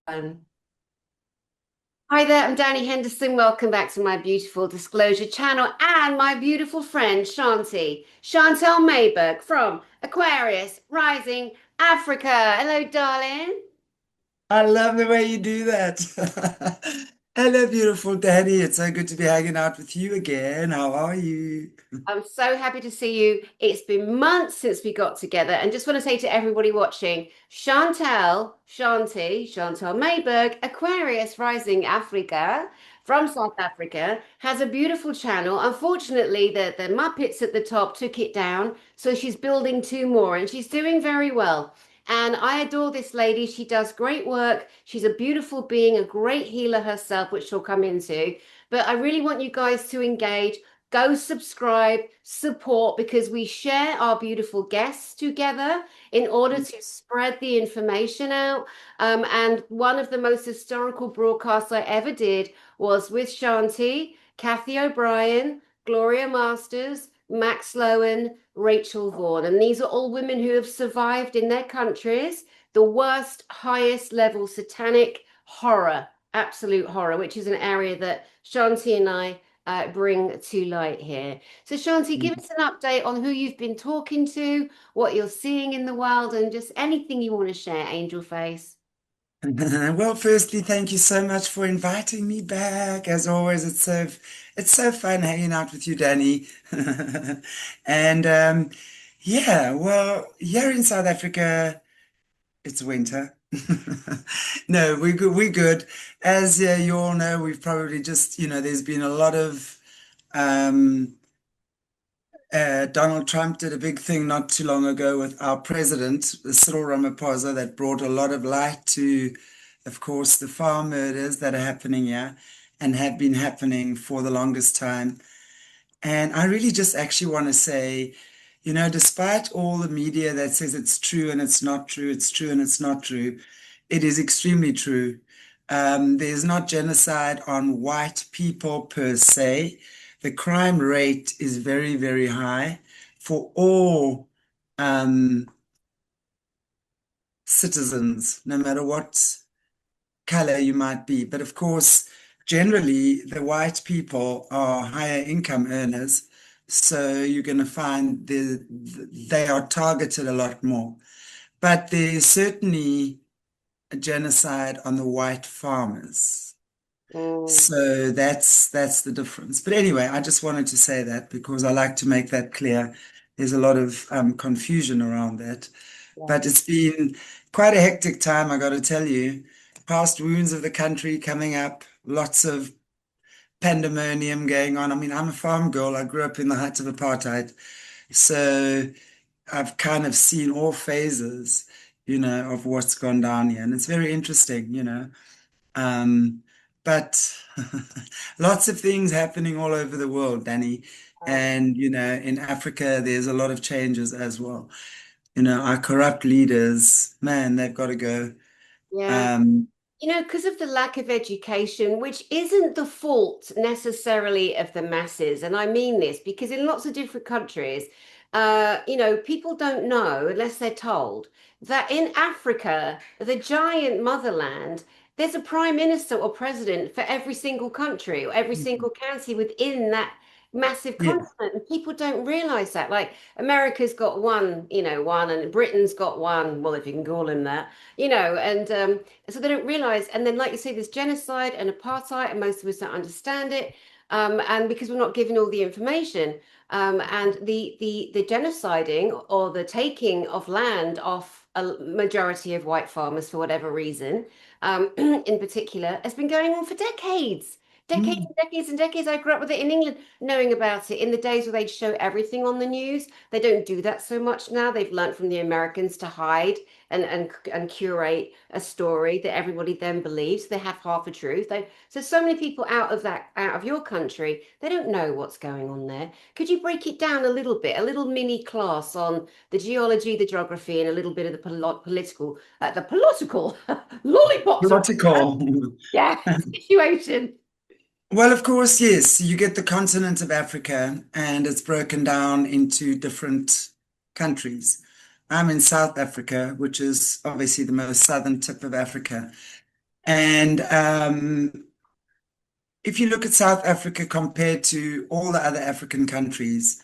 Hi there, I'm Dani Henderson. Welcome back to my beautiful disclosure channel and my beautiful friend Chantelle Meyburgh from Aquarius Rising Africa. Hello, darling. I love the way you do that. Hello, beautiful Danny. It's so good to be hanging out with you again. How are you? I'm so happy to see you. It's been months since we got together, and just want to say to everybody watching, Chantelle Meyburgh, Aquarius Rising Africa from South Africa, has a beautiful channel. Unfortunately, the Muppets at the top took it down, so she's building two more, and she's doing very well. And I adore this lady. She does great work. She's a beautiful being, a great healer herself, which she'll come into. But I really want you guys to engage. Go subscribe, support, because we share our beautiful guests together in order to spread the information out. And one of the most historical broadcasts I ever did was with Shanti, Kathy O'Brien, Gloria Masters, Max Lowen, Rachel Vaughan. And these are all women who have survived in their countries the worst, highest level satanic horror, absolute horror, which is an area that Shanti and I bring to light here. So, Shanti, give us an update on who you've been talking to, what you're seeing in the world, and just anything you want to share, Angel Face. Well, firstly, thank you so much for inviting me back. As always, it's so fun hanging out with you, Danny. And yeah, well, here in South Africa, it's winter. No, we're good. We're good. As you all know, we've probably just, there's been a lot of um, Donald Trump did a big thing not too long ago with our president, Cyril Ramaphosa, that brought a lot of light to, of course, the farm murders that are happening here and have been happening for the longest time. And I really just actually want to say, despite all the media that says it's true and it's not true, it's true and it's not true, it is extremely true. There's not genocide on white people per se. The crime rate is very, very high for all um, citizens, no matter what color you might be. But of course, generally, the white people are higher income earners. So you're going to find they are targeted a lot more. But there's certainly a genocide on the white farmers. Mm, So that's the difference. But anyway, I just wanted to say that because I like to make that clear. There's a lot of confusion around that. yeah. But it's been quite a hectic time, I got to tell you. Past wounds of the country coming up, lots of pandemonium going on. I mean, I'm a farm girl. I grew up in the heights of apartheid. So I've kind of seen all phases, of what's gone down here. And it's very interesting, Um, but lots of things happening all over the world, Danny. And, in Africa, there's a lot of changes as well. Our corrupt leaders, man, they've got to go. Yeah. Um, Because of the lack of education, which isn't the fault necessarily of the masses. And I mean this because in lots of different countries, people don't know unless they're told that in Africa, the giant motherland, there's a prime minister or president for every single country or every single county within that massive yeah, continent. And people don't realize that. Like America's got one, and Britain's got one. Well, if you can call him that, and so they don't realize. And then, like you say, there's genocide and apartheid, and most of us don't understand it. And because we're not given all the information, and the genociding or the taking of land off a majority of white farmers for whatever reason, in particular, has been going on for decades. Decades mm, and decades and decades. I grew up with it in England, knowing about it in the days where they'd show everything on the news. They don't do that so much now. They've learned from the Americans to hide and curate a story that everybody then believes. They have half a truth. So many people out of your country, they don't know what's going on there. Could you break it down a little bit, a little mini class on the geology, the geography, and a little bit of the political lollipops are political. yeah situation. Well, of course, yes. You get the continent of Africa, and it's broken down into different countries. I'm in South Africa, which is obviously the most southern tip of Africa. And if you look at South Africa compared to all the other African countries,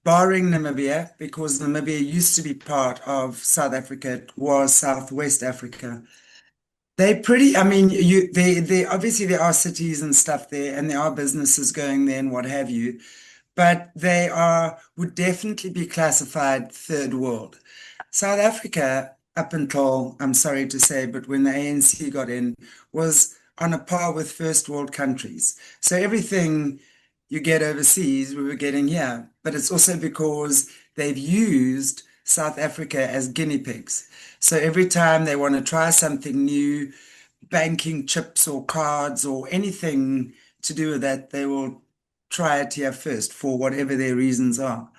barring Namibia, because Namibia used to be part of South Africa, it was Southwest Africa. They pretty, I mean, they obviously there are cities and stuff there, and there are businesses going there and what have you, but would definitely be classified third world. South Africa, up until, I'm sorry to say, but when the ANC got in, was on a par with first world countries. So everything you get overseas, we were getting here. But it's also because they've used South Africa as guinea pigs. So every time they want to try something new, banking chips or cards or anything to do with that, they will try it here first for whatever their reasons are.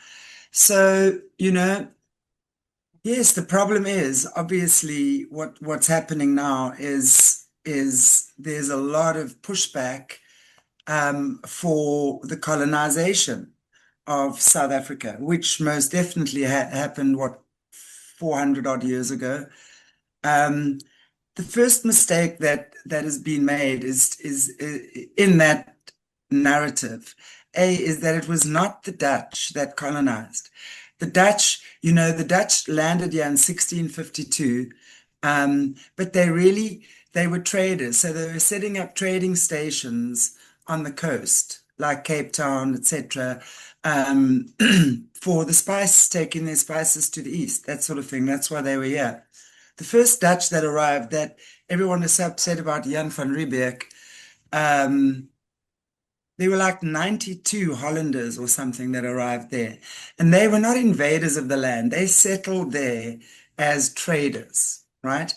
So, yes, the problem is obviously what's happening now is there's a lot of pushback for the colonization of South Africa, which most definitely happened, 400 odd years ago. Um, the first mistake that has been made is in that narrative. Is that it was not the Dutch that colonized. The Dutch landed here in 1652, but they were traders, so they were setting up trading stations on the coast, like Cape Town, etc., um, for the spice, taking their spices to the east, that sort of thing. That's why they were here. The first Dutch that arrived, that everyone is so upset about, Jan van Riebeeck, um, there were like 92 Hollanders or something that arrived there. And they were not invaders of the land. They settled there as traders, right?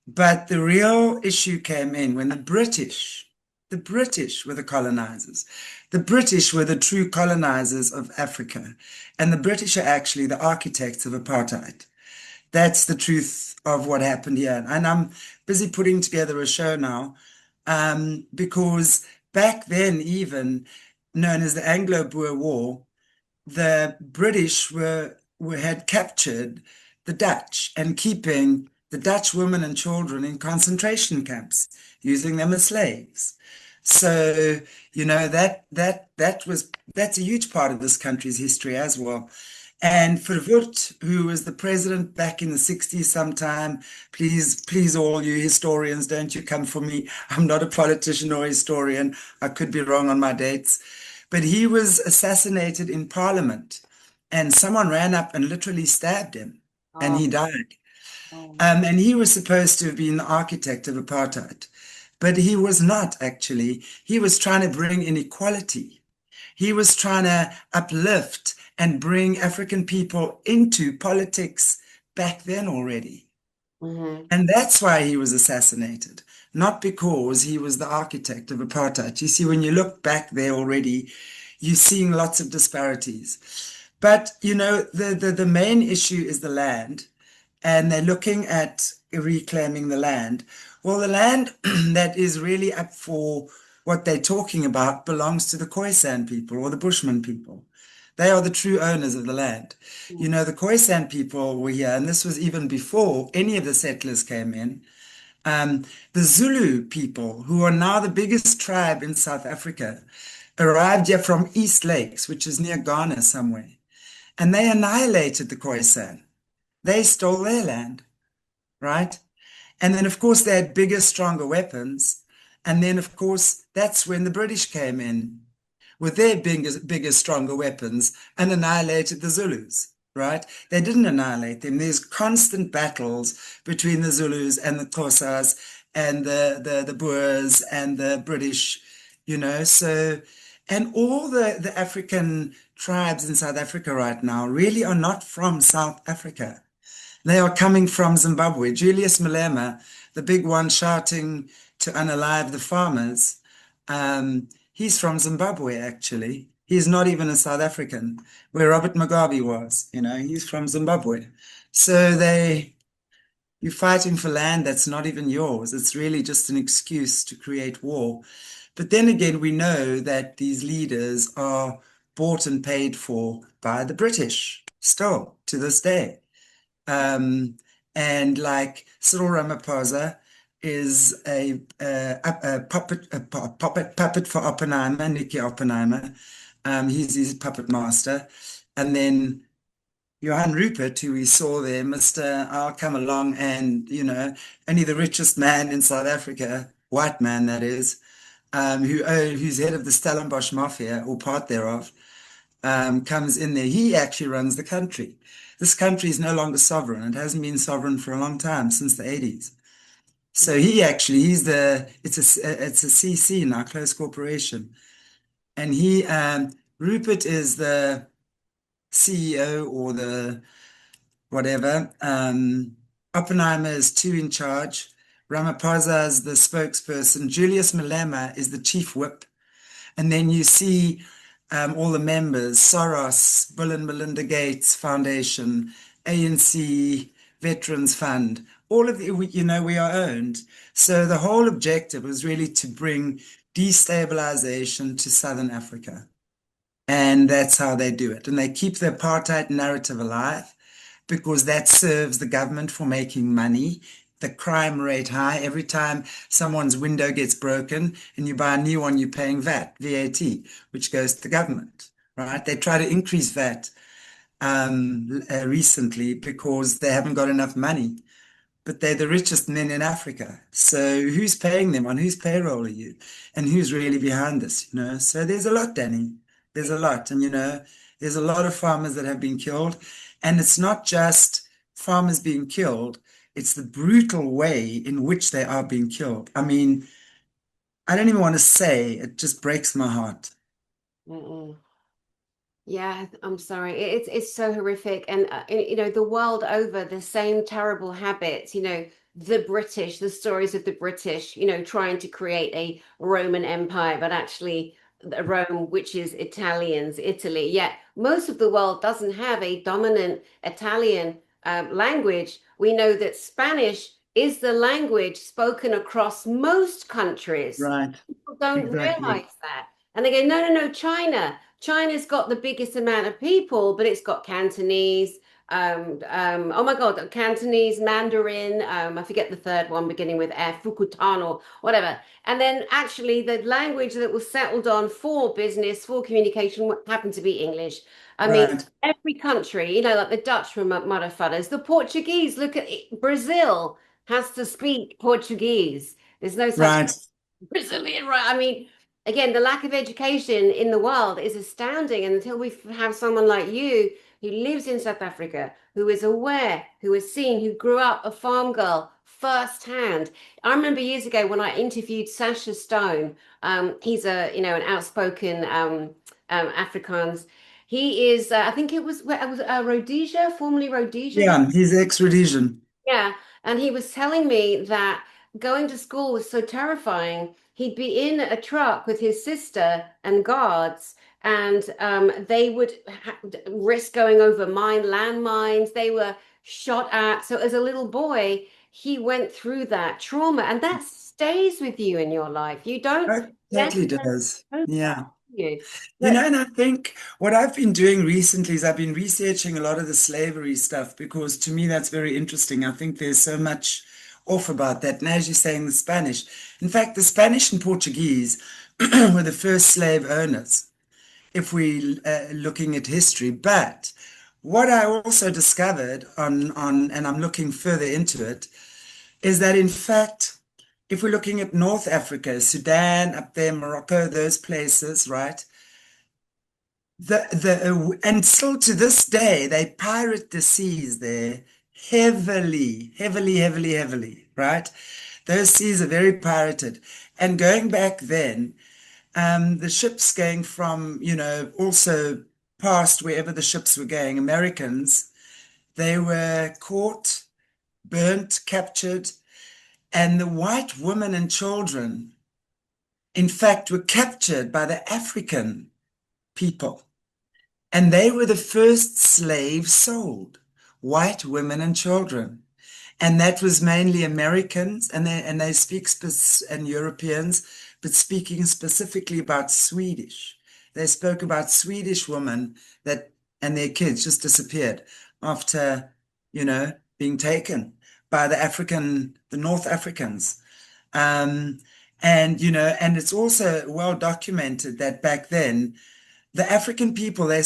But the real issue came in when the British were the colonizers. The British were the true colonizers of Africa. And the British are actually the architects of apartheid. That's the truth of what happened here. And I'm busy putting together a show now, because back then, even known as the Anglo-Boer War, the British had captured the Dutch and keeping the Dutch women and children in concentration camps, using them as slaves. So, that's a huge part of this country's history as well. And Verwoerd, who was the president back in the 60s sometime, please, all you historians, don't you come for me. I'm not a politician or historian. I could be wrong on my dates. But he was assassinated in Parliament, and someone ran up and literally stabbed him, and Oh, he died. oh. And he was supposed to have been the architect of apartheid, but he was not actually. He was trying to bring inequality. He was trying to uplift and bring African people into politics back then already. Mhm. And that's why he was assassinated, not because he was the architect of apartheid. You see, when you look back there already, you're seeing lots of disparities. But, the main issue is the land, and they're looking at reclaiming the land. Well, the land that is really up for what they're talking about belongs to the Khoisan people or the Bushman people. They are the true owners of the land. The Khoisan people were here, and this was even before any of the settlers came in. The Zulu people, who are now the biggest tribe in South Africa, arrived here from East Lakes, which is near Ghana somewhere, and they annihilated the Khoisan. They stole their land, right? And then, of course, they had bigger, stronger weapons. And then, of course, that's when the British came in with their bigger, stronger weapons and annihilated the Zulus, right? They didn't annihilate them. There's constant battles between the Zulus and the Xhosas and the Boers and the British, So, and all the African tribes in South Africa right now really are not from South Africa. They are coming from Zimbabwe. Julius Malema, the big one shouting to unalive the farmers, he's from Zimbabwe, actually. He's not even a South African, where Robert Mugabe was, he's from Zimbabwe. So you're fighting for land that's not even yours. It's really just an excuse to create war. But then again, we know that these leaders are bought and paid for by the British still to this day. Um, and like Cyril Ramaphosa, is a puppet for Oppenheimer, Nicky Oppenheimer. He's a puppet master. And then Johan Rupert, who we saw there, Mr. I'll come along and, only the richest man in South Africa, white man that is, who's head of the Stellenbosch Mafia, or part thereof, comes in there. He actually runs the country. This country is no longer sovereign. It hasn't been sovereign for a long time, since the 80s. So it's a CC now, close corporation. And Rupert is the CEO or the whatever. Oppenheimer is two in charge. Ramaphosa is the spokesperson. Julius Malema is the chief whip. And then you see all the members, Soros, Bill and Melinda Gates Foundation, ANC, Veterans Fund, all of it, we are owned. So the whole objective was really to bring destabilization to Southern Africa. And that's how they do it. And they keep the apartheid narrative alive because that serves the government for making money. The crime rate high. Every time someone's window gets broken and you buy a new one, you're paying VAT, which goes to the government, right? They try to increase VAT recently because they haven't got enough money. But they're the richest men in Africa. So who's paying them? On whose payroll are you? And who's really behind this, So there's a lot, Dani. There's a lot. And, there's a lot of farmers that have been killed. And it's not just farmers being killed. It's the brutal way in which they are being killed. I mean, I don't even want to say, it just breaks my heart. Mm-mm. Yeah, I'm sorry. It's so horrific, and the world over, the same terrible habits. The British, the stories of the British, trying to create a Roman Empire, but actually Rome, which is Italians, Italy. Yet most of the world doesn't have a dominant Italian language. We know that Spanish is the language spoken across most countries. Right. People don't Exactly. realize that. And they go, no, no, no, China. China's got the biggest amount of people, but it's got Cantonese. Oh my God, Cantonese, Mandarin. I forget the third one beginning with F, Fukutan or whatever. And then actually the language that was settled on for business, for communication, happened to be English. I mean, Right. every country, like the Dutch were motherfuckers, the Portuguese, look at it, Brazil has to speak Portuguese. There's no such Right. Brazilian, right? I mean, again, the lack of education in the world is astounding. And until we have someone like you who lives in South Africa, who is aware, who has seen, who grew up a farm girl firsthand. I remember years ago when I interviewed Sasha Stone. He's an outspoken Afrikaans. He is, I think it was Rhodesia, formerly Rhodesia. Yeah, he's ex-Rhodesian. Yeah, and he was telling me that going to school was so terrifying. He'd be in a truck with his sister and guards, and they would risk going over landmines. They were shot at. So as a little boy, he went through that trauma, and that stays with you in your life. You don't That totally necessarily does. know that, Yeah. do you? But And I think what I've been doing recently is I've been researching a lot of the slavery stuff because to me that's very interesting. I think there's so much off about that. And as you're saying, the Spanish. In fact, the Spanish and Portuguese were the first slave owners, if we looking at history. But what I also discovered and I'm looking further into it, is that in fact, if we're looking at North Africa, Sudan, up there, Morocco, those places, right? And still to this day, they pirate the seas there heavily, heavily, heavily, heavily, right? Those seas are very pirated. And going back then, the ships going from, also past wherever the ships were going, Americans, they were caught, burnt, captured, and the white women and children, in fact, were captured by the African people. And they were the first slaves sold, white women and children. And that was mainly Americans, and they speak and Europeans, but speaking specifically about Swedish. They spoke about Swedish women and their kids just disappeared after, being taken by the North Africans. Um, and and it's also well documented that back then the African people, they're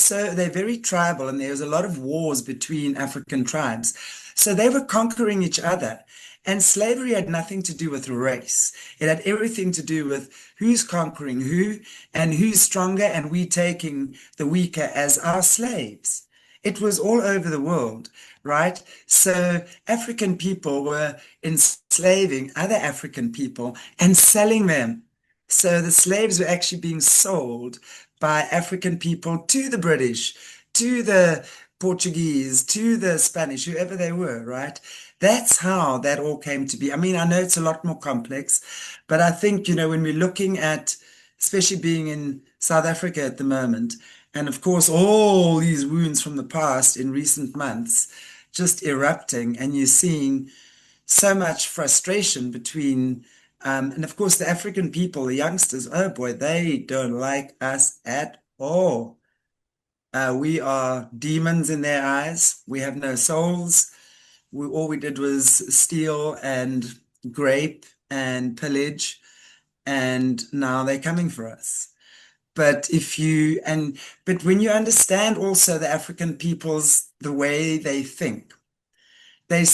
very tribal, and there was a lot of wars between African tribes. So they were conquering each other. And slavery had nothing to do with race. It had everything to do with who's conquering who and who's stronger, and we taking the weaker as our slaves. It was all over the world, right? So African people were enslaving other African people and selling them. So the slaves were actually being sold by African people to the British, to the Portuguese, to the Spanish, whoever they were, right? That's how that all came to be. I mean, I know it's a lot more complex, but I think, when we're looking at, especially being in South Africa at the moment, and of course, all these wounds from the past in recent months just erupting, and you're seeing so much frustration between, and of course, the African people, the youngsters, oh boy, they don't like us at all. We are demons in their eyes. We have no souls. All we did was steal and grape and pillage, and now they're coming for us. But when you understand also the African peoples, the way they think, they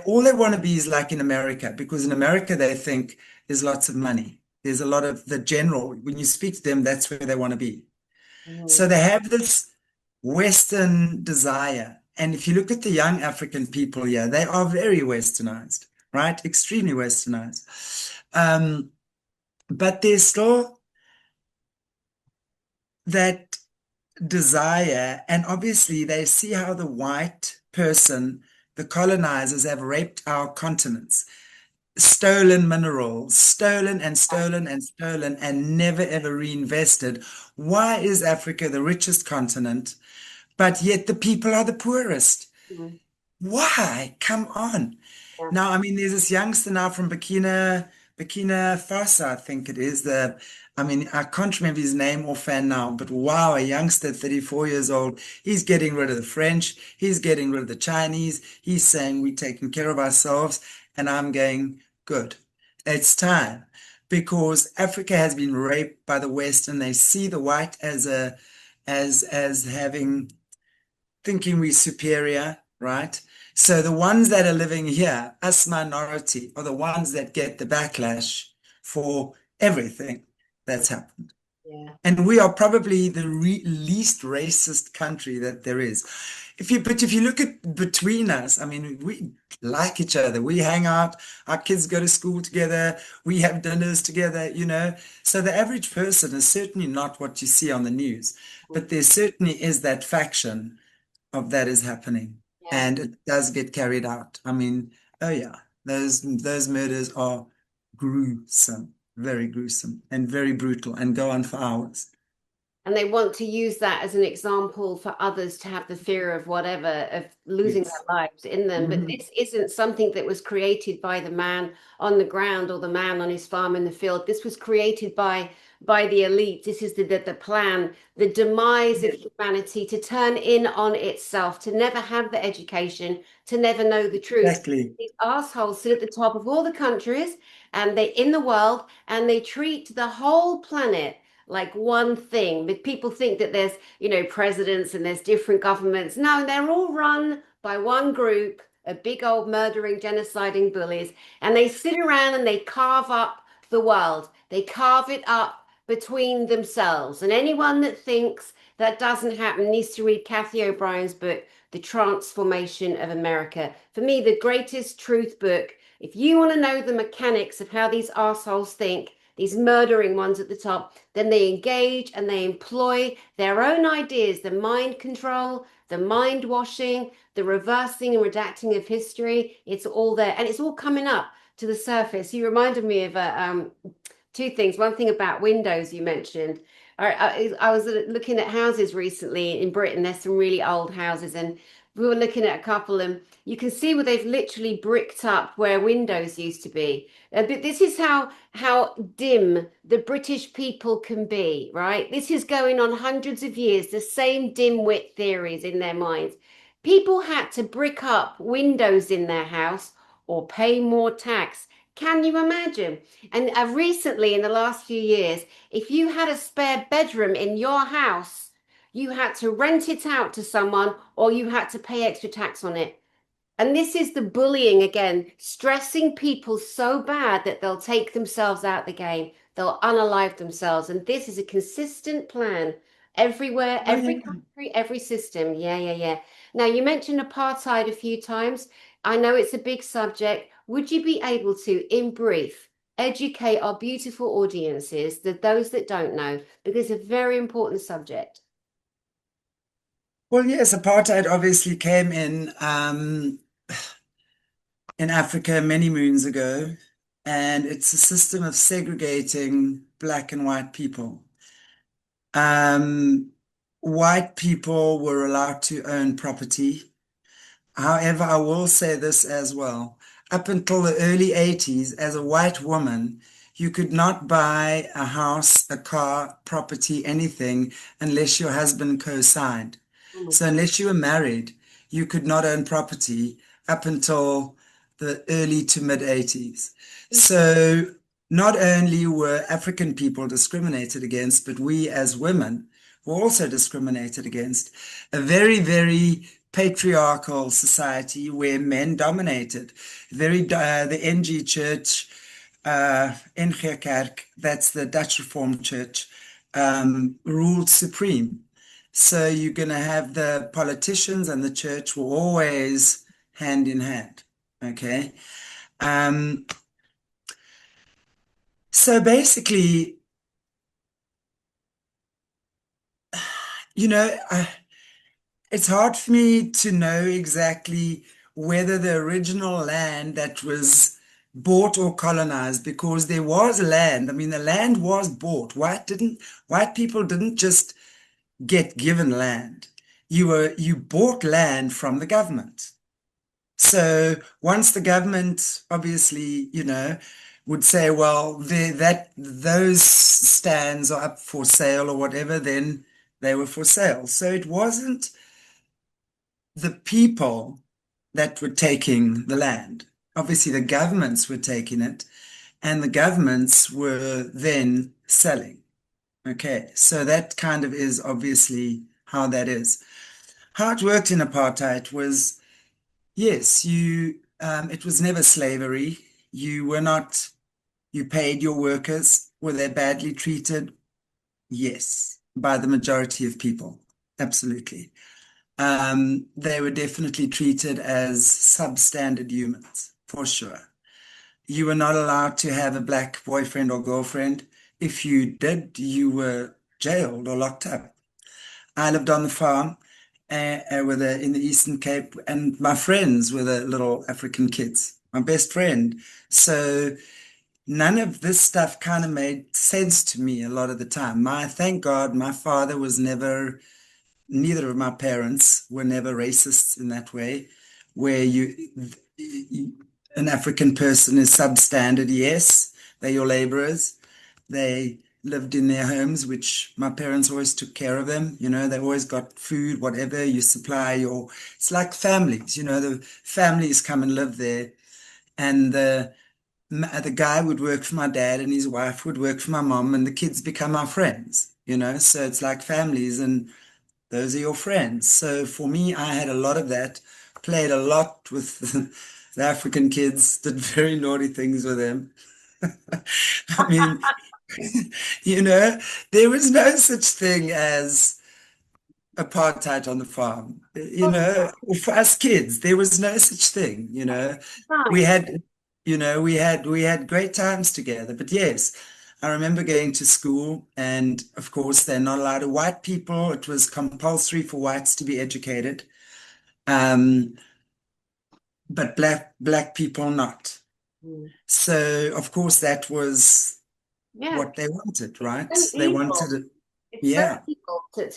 all they want to be is like in America, because in America they think there's lots of money. There's a lot of the general. When you speak to them, that's where they want to be. Mhm. So they have this Western desire. And if you look at the young African people here, they are very Westernized, right? Extremely Westernized. Um, but there's still that desire. And obviously, they see how the white person, the colonizers, have raped our continents, stolen minerals, stolen and stolen and stolen, and never ever reinvested. Why is Africa the richest continent, but yet the people are the poorest? Mhm. Why? Come on. Yeah. Now, I mean, there's this youngster now from Burkina Faso, I think it is. I mean, I can't remember his name offhand now, but wow, a youngster, 34 years old, he's getting rid of the French, he's getting rid of the Chinese, he's saying we're taking care of ourselves, and I'm going, good. It's time. Because Africa has been raped by the West, and they see the white as having thinking we're superior, right? So the ones that are living here, us minority, are the ones that get the backlash for everything that's happened. Yeah. And we are probably the least racist country that there is. But if you look at between us, I mean, we like each other. We hang out. Our kids go to school together. We have dinners together. So the average person is certainly not what you see on the news, but there certainly is that faction of that is happening, Yeah. and it does get carried out. I mean, oh yeah, those murders are gruesome, very gruesome and very brutal, and go on for hours. And they want to use that as an example for others to have the fear of whatever, of losing Yes. their lives in them. But Mhm. this isn't something that was created by the man on the ground or the man on his farm in the field. This was created by the elite. This is the plan, the demise of humanity to turn in on itself, to never have the education, to never know the truth. Exactly. These assholes sit at the top of all the countries and they in the world, and they treat the whole planet like one thing. But people think that there's, presidents and there's different governments. No, they're all run by one group of big old murdering, genociding bullies. And they sit around and they carve up the world. They carve it up between themselves. And anyone that thinks that doesn't happen needs to read Kathy O'Brien's book, The Transformation of America. For me, the greatest truth book. If you want to know the mechanics of how these assholes think, these murdering ones at the top, then they engage and they employ their own ideas, the mind control, the mind washing, the reversing and redacting of history. It's all there and it's all coming up to the surface. You reminded me of two things. One thing about windows you mentioned. I was looking at houses recently in Britain. There's some really old houses, and we were looking at a couple, and you can see where they've literally bricked up where windows used to be. But this is how dim the British people can be, right? This is going on hundreds of years. The same dim-wit theories in their minds. People had to brick up windows in their house or pay more tax. Can you imagine? And recently, in the last few years, if you had a spare bedroom in your house, you had to rent it out to someone or you had to pay extra tax on it. And this is the bullying again, stressing people so bad that they'll take themselves out the game. They'll unalive themselves. And this is a consistent plan everywhere, Oh, every yeah. country, every system. Yeah, yeah, yeah. Now, you mentioned apartheid a few times. I know it's a big subject. Would you be able to, in brief, educate our beautiful audiences, those that don't know, because it's a very important subject? Well, yes, apartheid obviously came in Africa many moons ago, and it's a system of segregating black and white people. Um, White people were allowed to own property. However, I will say this as well. Up until the early 80s, as a white woman, you could not buy a house, a car, property, anything unless your husband co-signed. Oh my So God. unless you were married, you could not own property up until the early to mid 80s. So not only were African people discriminated against, but we as women were also discriminated against. A very, very patriarchal society where men dominated. The NG Church, NG Kerk, that's the Dutch Reformed Church, ruled supreme. So you're going to have the politicians and the church were always hand in hand. Okay. Um, so basically, you know, it's hard for me to know exactly whether the original land that was bought or colonized, because there was land. I mean, the land was bought. White people didn't just get given land. You bought land from the government. So once the government obviously, would say, well, those stands are up for sale or whatever, then they were for sale. So it wasn't the people that were taking the land. Obviously, the governments were taking it, and the governments were then selling. Okay, so that kind of is obviously how that is. How it worked in apartheid was, yes, it was never slavery. You were not, you paid your workers. Were they badly treated? Yes, by the majority of people. Absolutely. They were definitely treated as substandard humans, for sure. You were not allowed to have a black boyfriend or girlfriend. If you did, you were jailed or locked up. I lived on the farm in the Eastern Cape, and my friends were the little African kids, my best friend. So none of this stuff kind of made sense to me a lot of the time. Thank God, my father was never, neither of my parents were never racists in that way, where an African person is substandard. Yes, they're your laborers. They lived in their homes, which my parents always took care of them. They always got food, whatever you supply your, it's like families, the families come and live there. And the guy would work for my dad and his wife would work for my mom and the kids become our friends. So it's like families and those are your friends. So for me, I had a lot of that, played a lot with the African kids, did very naughty things with them. I mean, you know, there was no such thing as apartheid on the farm. For us kids, there was no such thing. We Fine. had, we had great times together. But yes, I remember going to school, and of course, they're not allowed to. White people, it was compulsory for whites to be educated, um, but black people not. Mm. So, of course, that was Yeah, what they wanted, it's right? so They evil. wanted it. It's so Yeah, evil to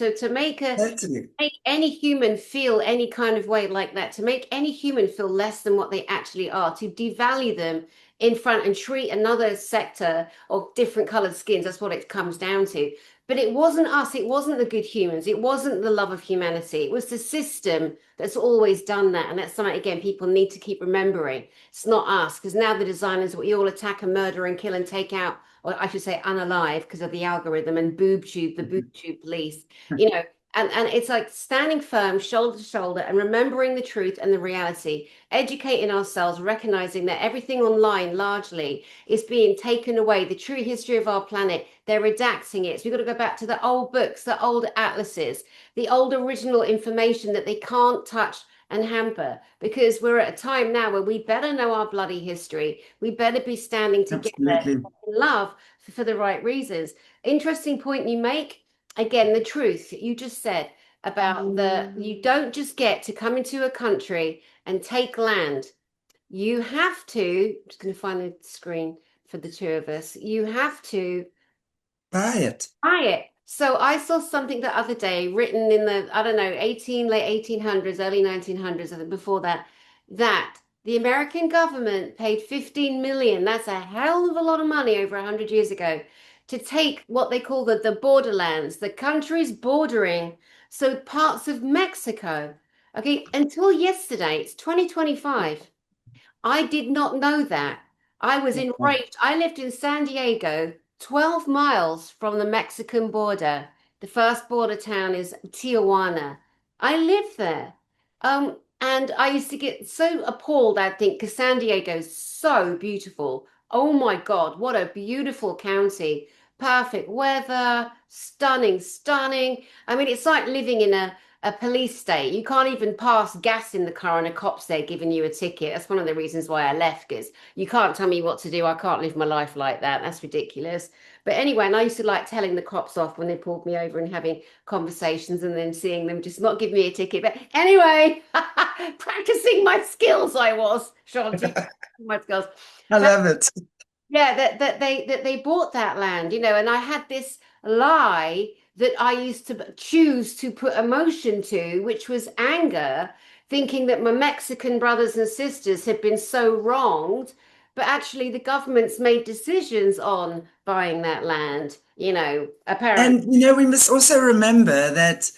totally. make any human feel any kind of way like that, to make any human feel less than what they actually are, to devalue them in front and treat another sector of different colored skins. That's what it comes down to. But it wasn't us, it wasn't the good humans, it wasn't the love of humanity. It was the system that's always done that. And that's something, again, people need to keep remembering. It's not us, because now the designers, we all attack and murder and kill and take out, or I should say unalive because of the algorithm and boob tube, the boob tube police, you know, and it's like standing firm, shoulder to shoulder, and remembering the truth and the reality, educating ourselves, recognizing that everything online largely is being taken away. The true history of our planet, they're redacting it. So we've got to go back to the old books, the old atlases, the old original information that they can't touch and hamper, because we're at a time now where we better know our bloody history. We better be standing together Absolutely. in love for the right reasons. Interesting point you make. Again, the truth you just said about you don't just get to come into a country and take land. You have to, I'm just going to find the screen for the two of us. You have to Buy it. buy it. So I saw something the other day written in the, I don't know, late 1800s, early 1900s, I think before that, that the American government paid 15 million, that's a hell of a lot of money over 100 years ago, to take what they call the borderlands, the countries bordering, so parts of Mexico. Okay, until yesterday, it's 2025. I did not know that. I was enraged. I lived in San Diego, 12 miles from the Mexican border. The first border town is Tijuana. I lived there. And I used to get so appalled, I think, because San Diego's so beautiful. Oh my God, what a beautiful county. Perfect weather, stunning, stunning. I mean, it's like living in a police state. You can't even pass gas in the car and a cop's there giving you a ticket. That's one of the reasons why I left, because you can't tell me what to do. I can't live my life like that. That's ridiculous. But anyway, and I used to like telling the cops off when they pulled me over and having conversations and then seeing them just not give me a ticket. But anyway, practicing my skills, I was, Shanti, my skills. I love it. Yeah, that they bought that land, and I had this lie that I used to choose to put emotion to, which was anger, thinking that my Mexican brothers and sisters had been so wronged, but actually the government's made decisions on buying that land, apparently. And we must also remember that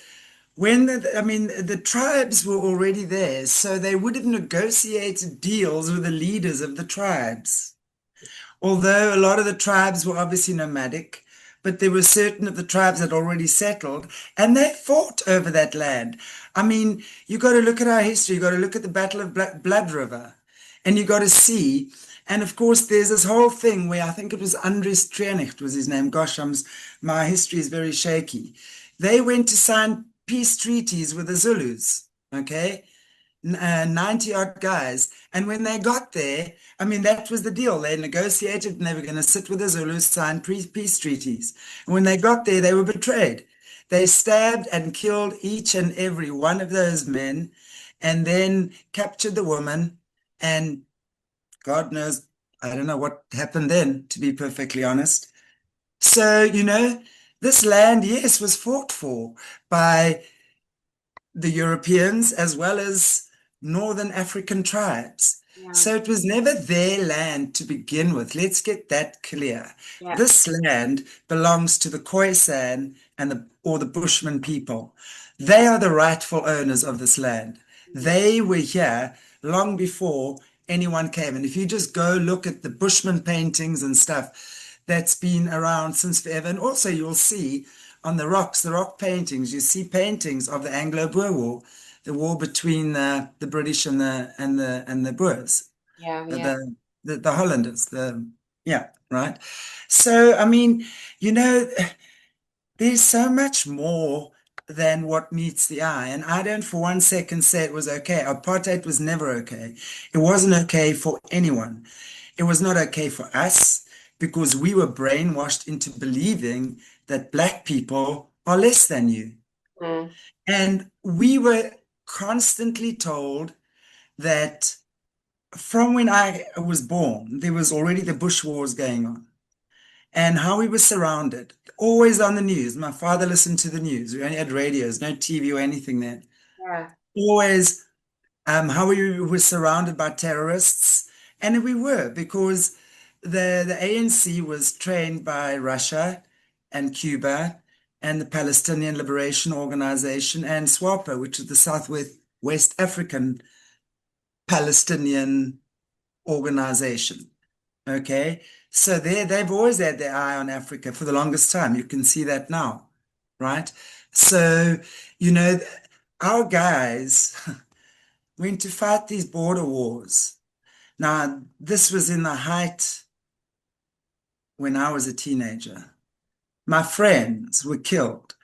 when the tribes were already there, so they would have negotiated deals with the leaders of the tribes. Although a lot of the tribes were obviously nomadic, but there were certain of the tribes that already settled, and they fought over that land. I mean, you got to look at our history. You got to look at the Battle of Blood River, and you got to see. And of course, there's this whole thing where I think it was Andries Treenicht was his name. Gosh, my history is very shaky. They went to sign peace treaties with the Zulus, okay? 90 odd guys. And when they got there, I mean, that was the deal. They negotiated and they were going to sit with the Zulus, sign peace treaties. And when they got there, they were betrayed. They stabbed and killed each and every one of those men and then captured the woman. And God knows, I don't know what happened then, to be perfectly honest. So, this land, yes, was fought for by the Europeans as well as Northern African tribes. Yeah, So it was never their land to begin with. Let's get that clear. yeah, This land belongs to the Khoisan or the Bushman people. They are the rightful owners of this land. They were here long before anyone came. And if you just go look at the Bushman paintings and stuff, that's been around since forever. And also you'll see on the rocks, the rock paintings, you see paintings of the Anglo-Boer War, the war between the British and the Boers, yeah, yeah. the Hollanders, yeah, right. So I mean, there's so much more than what meets the eye, and I don't for one second say it was okay. Apartheid was never okay. It wasn't okay for anyone. It was not okay for us because we were brainwashed into believing that Black people are less than you. Mm, And we were constantly told that from when I was born, there was already the Bush Wars going on and how we were surrounded, always on the news. My father listened to the news. We only had radios, no TV or anything then. yeah, Always how we were surrounded by terrorists And we were, because the ANC was trained by Russia and Cuba and the Palestinian Liberation Organization and SWAPO, which is the Southwest West African Palestinian Organization. Okay. So they've always had their eye on Africa for the longest time. You can see that now, right? So, you know, our guys went to fight these border wars. Now, this was in the height when I was a teenager. My friends were killed.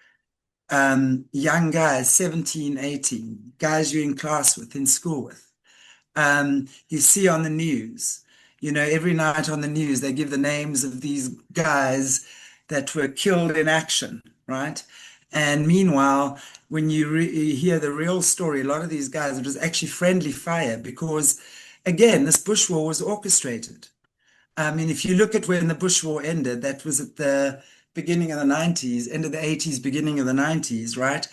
Young guys, 17, 18, guys you're in class with, in school with. You see on the news, every night on the news, they give the names of these guys that were killed in action, right? And meanwhile, when you hear the real story, a lot of these guys, it was actually friendly fire because, again, this Bush war was orchestrated. I mean, if you look at when the Bush war ended, that was at the beginning of the 90s, end of the 80s, beginning of the 90s, right?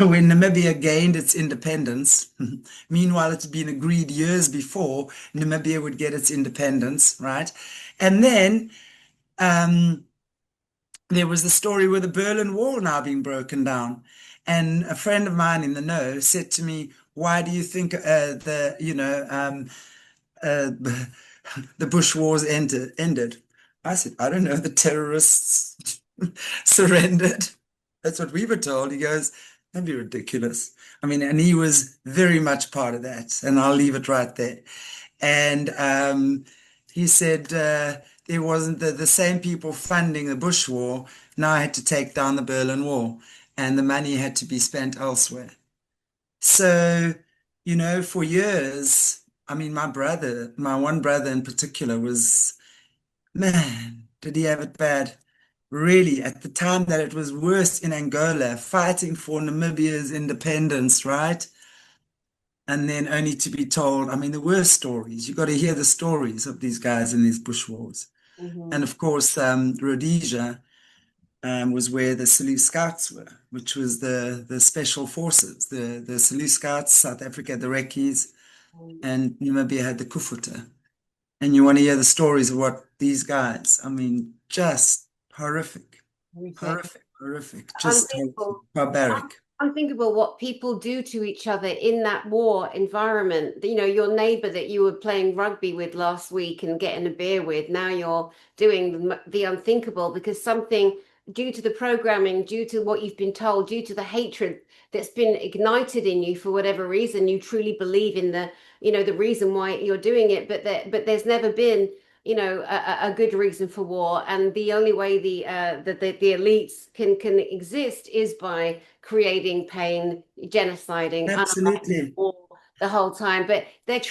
When Namibia gained its independence. Meanwhile, it's been agreed years before Namibia would get its independence, right? And then there was the story with the Berlin Wall now being broken down. And a friend of mine in the know said to me, why do you think uh, the Bush wars ended? I said, I don't know, the terrorists surrendered. That's what we were told. He goes, that'd be ridiculous. I mean, and he was very much part of that. And I'll leave it right there. And he said there wasn't the same people funding the Bush war now had to take down the Berlin Wall, and the money had to be spent elsewhere. So, for years, I mean, my one brother in particular was, man, did he have it bad? Really, at the time that it was worse in Angola, fighting for Namibia's independence, right? And then only to be told, I mean, the worst stories. You got to hear the stories of these guys in these bush wars. And Mhm. of course, Rhodesia was where the Selous Scouts were, which was the special forces, the Selous Scouts, South Africa, the Rekis, and Namibia had the Kufuta. And you want to hear the stories of what these guys, I mean, just horrific, Horrific. horrific, horrific, just horrific, Unthinkable. barbaric. Unthinkable what people do to each other in that war environment. Your neighbor that you were playing rugby with last week and getting a beer with, now you're doing the unthinkable because something due to the programming, due to what you've been told, due to the hatred that's been ignited in you for whatever reason, you truly believe in the reason why you're doing it, but there's never been a good reason for war, and the only way the elites can exist is by creating pain, genociding, unabashing Absolutely. war the whole time. But they're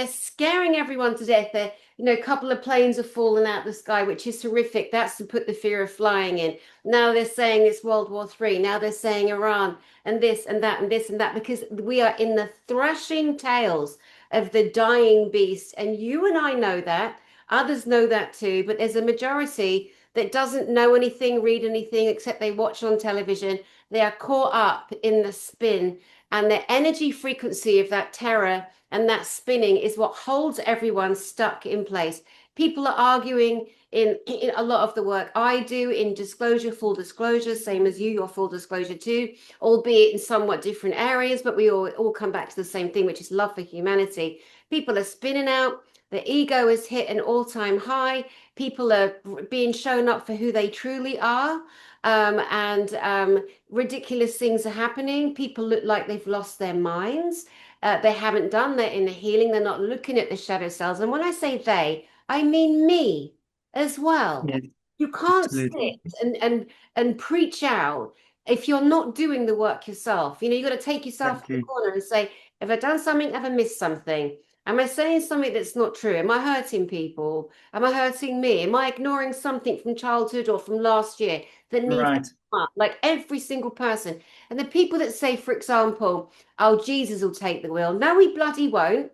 scaring everyone to death. A couple of planes have fallen out of the sky, which is horrific. That's to put the fear of flying in. Now they're saying it's World War III. Now they're saying Iran and this and that and this and that, because we are in the thrashing tails of the dying beast. And you and I know that. Others know that too, but there's a majority that doesn't know anything, read anything, except they watch on television. They are caught up in the spin, and the energy frequency of that terror and that spinning is what holds everyone stuck in place. People are arguing in a lot of the work I do in disclosure, full disclosure, same as you, your full disclosure too, albeit in somewhat different areas, but we all come back to the same thing, which is love for humanity. People are spinning out. The ego has hit an all-time high. People are being shown up for who they truly are. And ridiculous things are happening. People look like they've lost their minds. They haven't done their inner healing. They're not looking at the shadow cells. And when I say they, I mean me as well. Yes, You can't absolutely. sit and preach out if you're not doing the work yourself. You got to take yourself to the Exactly. corner and say, have I done something? Have I missed something? Am I saying something that's not true? Am I hurting people? Am I hurting me? Am I ignoring something from childhood or from last year that needs to Right. come up? Like every single person. And the people that say, for example, oh, Jesus will take the wheel. No, he bloody won't.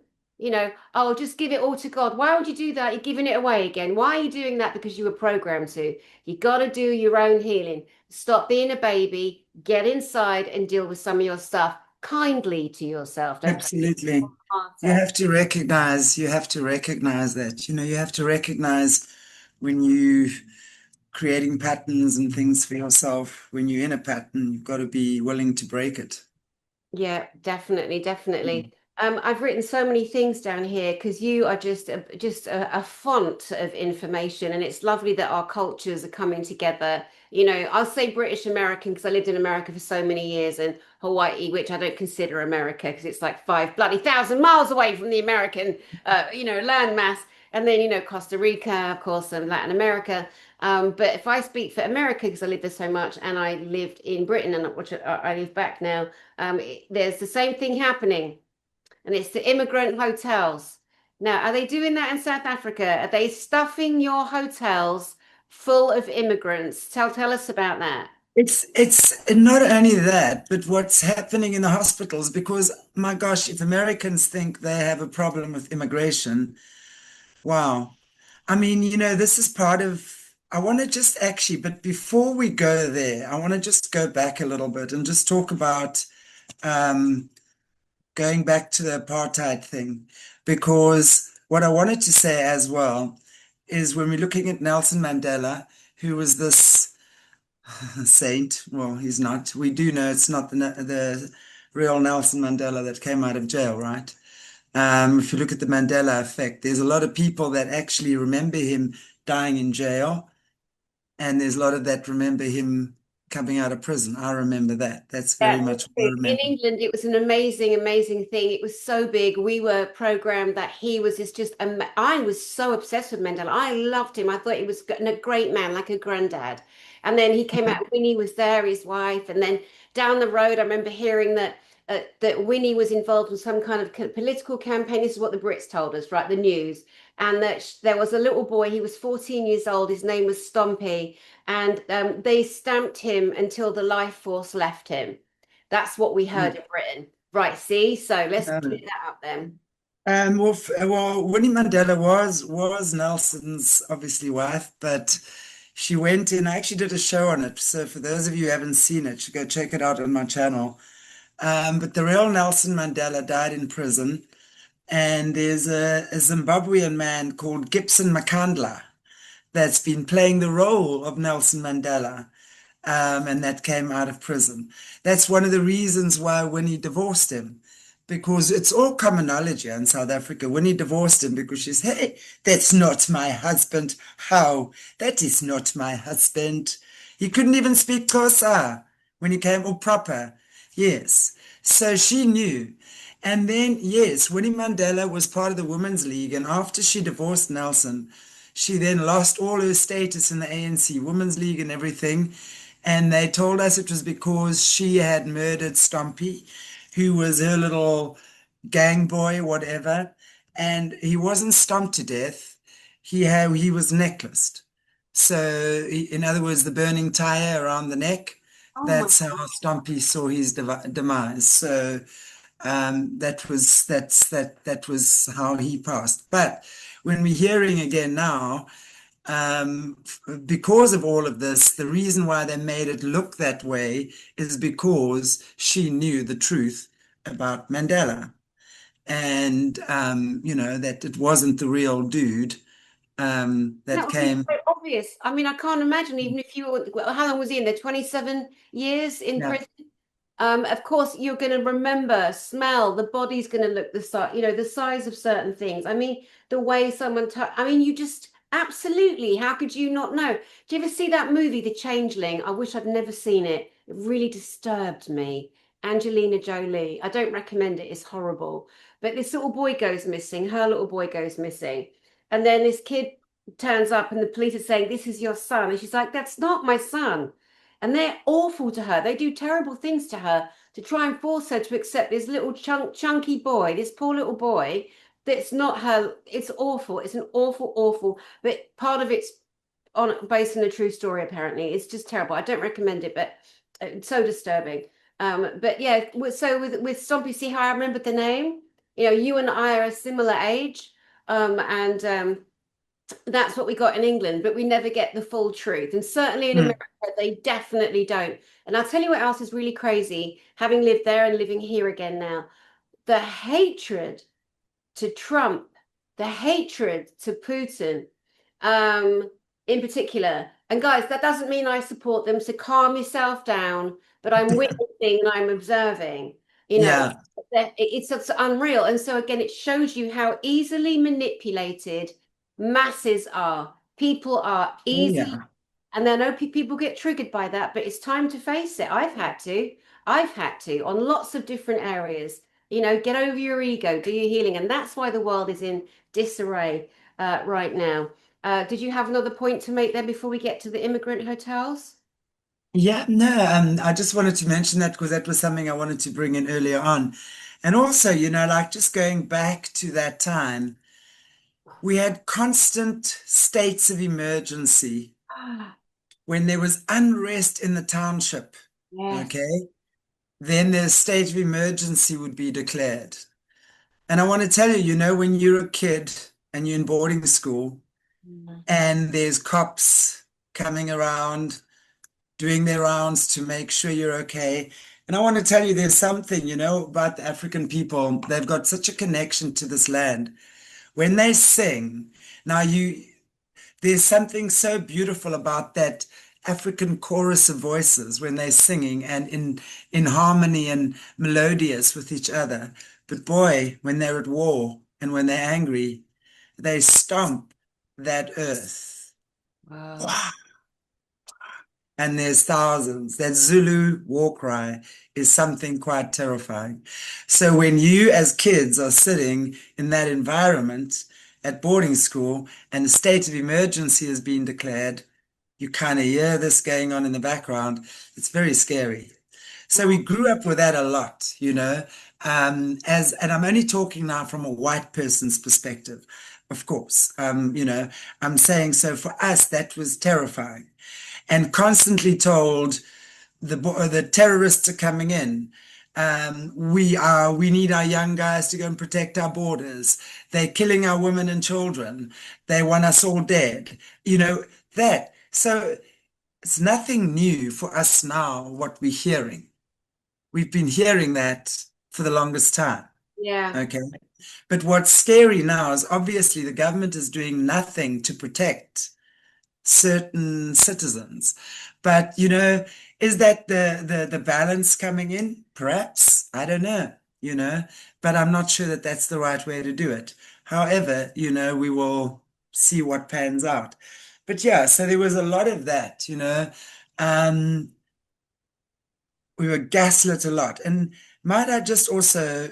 Oh, just give it all to God. Why would you do that? You're giving it away again. Why are you doing that? Because you were programmed to. You got to do your own healing. Stop being a baby, get inside and deal with some of your stuff. kindly to yourself, don't you? Absolutely. Harder. You have to recognize that. You have to recognize when you creating patterns and things for yourself, when you're in a pattern, you've got to be willing to break it. Yeah, definitely, Mm. definitely. I've written so many things down here because you are just a font of information, and it's lovely that our cultures are coming together. You know, I'll say British American because I lived in America for so many years, and Hawaii, which I don't consider America because it's like 5 bloody thousand miles away from the American, land mass. And then, Costa Rica, of course, and Latin America. But if I speak for America, because I lived there so much, and I lived in Britain, and which I live back now, there's the same thing happening, and it's the immigrant hotels. Now, are they doing that in South Africa? Are they stuffing your hotels full of immigrants? Tell us about that. It's not only that, but what's happening in the hospitals, because my gosh, if Americans think they have a problem with immigration, wow. I mean, this is part of, I want to just actually, but before we go there, I want to just go back a little bit and just talk about um, going back to the apartheid thing, because what I wanted to say as well is when we're looking at Nelson Mandela, who was this saint, well, he's not. We do know it's not the real Nelson Mandela that came out of jail, right? If you look at the Mandela effect, there's a lot of people that actually remember him dying in jail, and there's a lot of that remember him coming out of prison. I remember that. That's Yeah, very me much what I too. In remember. England, it was an amazing, amazing thing. It was so big. We were programmed that he was this just. I was so obsessed with Mandela. I loved him. I thought he was a great man, like a granddad. And then he came out. Winnie was there, his wife, and then down the road, I remember hearing that Winnie was involved in some kind of political campaign. This is what the Brits told us, right? The news, and that there was a little boy. He was 14 years old. His name was Stompy, and they stamped him until the life force left him. That's what we heard in Britain. Right, see? So let's clear Mm. that up then. Well, Winnie Mandela was Nelson's obviously wife, but she went in. I actually did a show on it. So for those of you who haven't seen it, you go check it out on my channel. But the real Nelson Mandela died in prison, and there's a Zimbabwean man called Gibson Makandla that's been playing the role of Nelson Mandela, and that came out of prison. That's one of the reasons why Winnie divorced him, because it's all common knowledge here in South Africa. Winnie divorced him because she's, hey, that's not my husband. How? That is not my husband. He couldn't even speak Xhosa when he came all proper. Yes. So she knew. And then, yes, Winnie Mandela was part of the Women's League. And after she divorced Nelson, she then lost all her status in the ANC Women's League and everything. And they told us it was because she had murdered Stompy, who was her little gang boy, whatever. And he wasn't stomped to death. He was necklaced. So, in other words, the burning tire around the neck. Oh my That's how God. Stompy saw his demise. So that was how he passed. But when we're hearing again now, because of all of this, the reason why they made it look that way is because she knew the truth about Mandela, and that it wasn't the real dude That that would be came. so obvious. I mean, I can't imagine even if you were, well, how long was he in there? 27 years in Yeah. prison? Of course, you're going to remember, smell, the body's going to look the size, the size of certain things. I mean, the way someone, I mean, you just absolutely, how could you not know? Do you ever see that movie, The Changeling? I wish I'd never seen it. It really disturbed me. Angelina Jolie. I don't recommend it. It's horrible. But this little boy goes missing. Her little boy goes missing. And then this kid turns up and the police are saying, "This is your son." And she's like, "That's not my son." And they're awful to her. They do terrible things to her to try and force her to accept this little chunky boy, this poor little boy. That's not her. It's awful. It's an awful, awful. But part of it's based on a true story. Apparently, it's just terrible. I don't recommend it, but it's so disturbing. But yeah. So with Stompy, see how I remembered the name? You and I are a similar age, and that's what we got in England, but we never get the full truth. And certainly in Mm. America, they definitely don't. And I'll tell you what else is really crazy, having lived there and living here again now, the hatred to Trump, the hatred to Putin, um, in particular. And guys, that doesn't mean I support them, so calm yourself down. But I'm witnessing and I'm observing. You know, Yeah. it's unreal. And so again, it shows you how easily manipulated masses are. People are Oh, easily, yeah. and I know people get triggered by that, but it's time to face it. I've had to. I've had to on lots of different areas. You know, get over your ego, do your healing. And that's why the world is in disarray right now. Did you have another point to make there before we get to the immigrant hotels? Yeah, no, I just wanted to mention that because that was something I wanted to bring in earlier on. And also, like just going back to that time, we had constant states of emergency Ah, when there was unrest in the township. yes. Okay. Then the state of emergency would be declared. And I want to tell you, when you're a kid and you're in boarding school Mm. and there's cops coming around doing their rounds to make sure you're okay. And I want to tell you, there's something, about the African people. They've got such a connection to this land. When they sing, now there's something so beautiful about that African chorus of voices when they're singing and in harmony and melodious with each other. But boy, when they're at war and when they're angry, they stomp that earth. Wow. Wow. And there's thousands. That Zulu war cry is something quite terrifying. So when you as kids are sitting in that environment at boarding school and a state of emergency has been declared, you kind of hear this going on in the background. It's very scary. So we Wow. grew up with that a lot, and I'm only talking now from a white person's perspective, of course. I'm saying so for us, that was terrifying and constantly told the terrorists are coming in. We need our young guys to go and protect our borders. They're killing our women and children. They want us all dead. That. So it's nothing new for us now, what we're hearing. We've been hearing that for the longest time. Yeah. Okay. But what's scary now is obviously the government is doing nothing to protect certain citizens. But is that the balance coming in? Perhaps. I don't know, but I'm not sure that that's the right way to do it. However, we will see what pans out. But yeah, so there was a lot of that. Um, we were gaslit a lot. And might I just also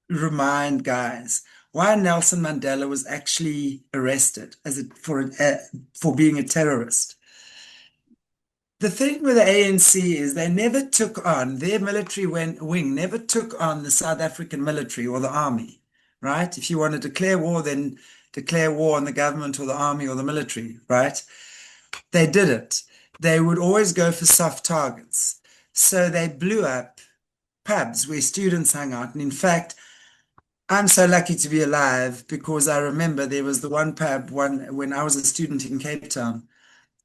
remind guys why Nelson Mandela was actually arrested for being a terrorist. The thing with the ANC is they never took on, their military wing never took on the South African military or the army, right? If you want to declare war, then declare war on the government or the army or the military, right? They did it. They would always go for soft targets. So they blew up pubs where students hung out. And in fact, I'm so lucky to be alive because I remember there was the one pub when I was a student in Cape Town,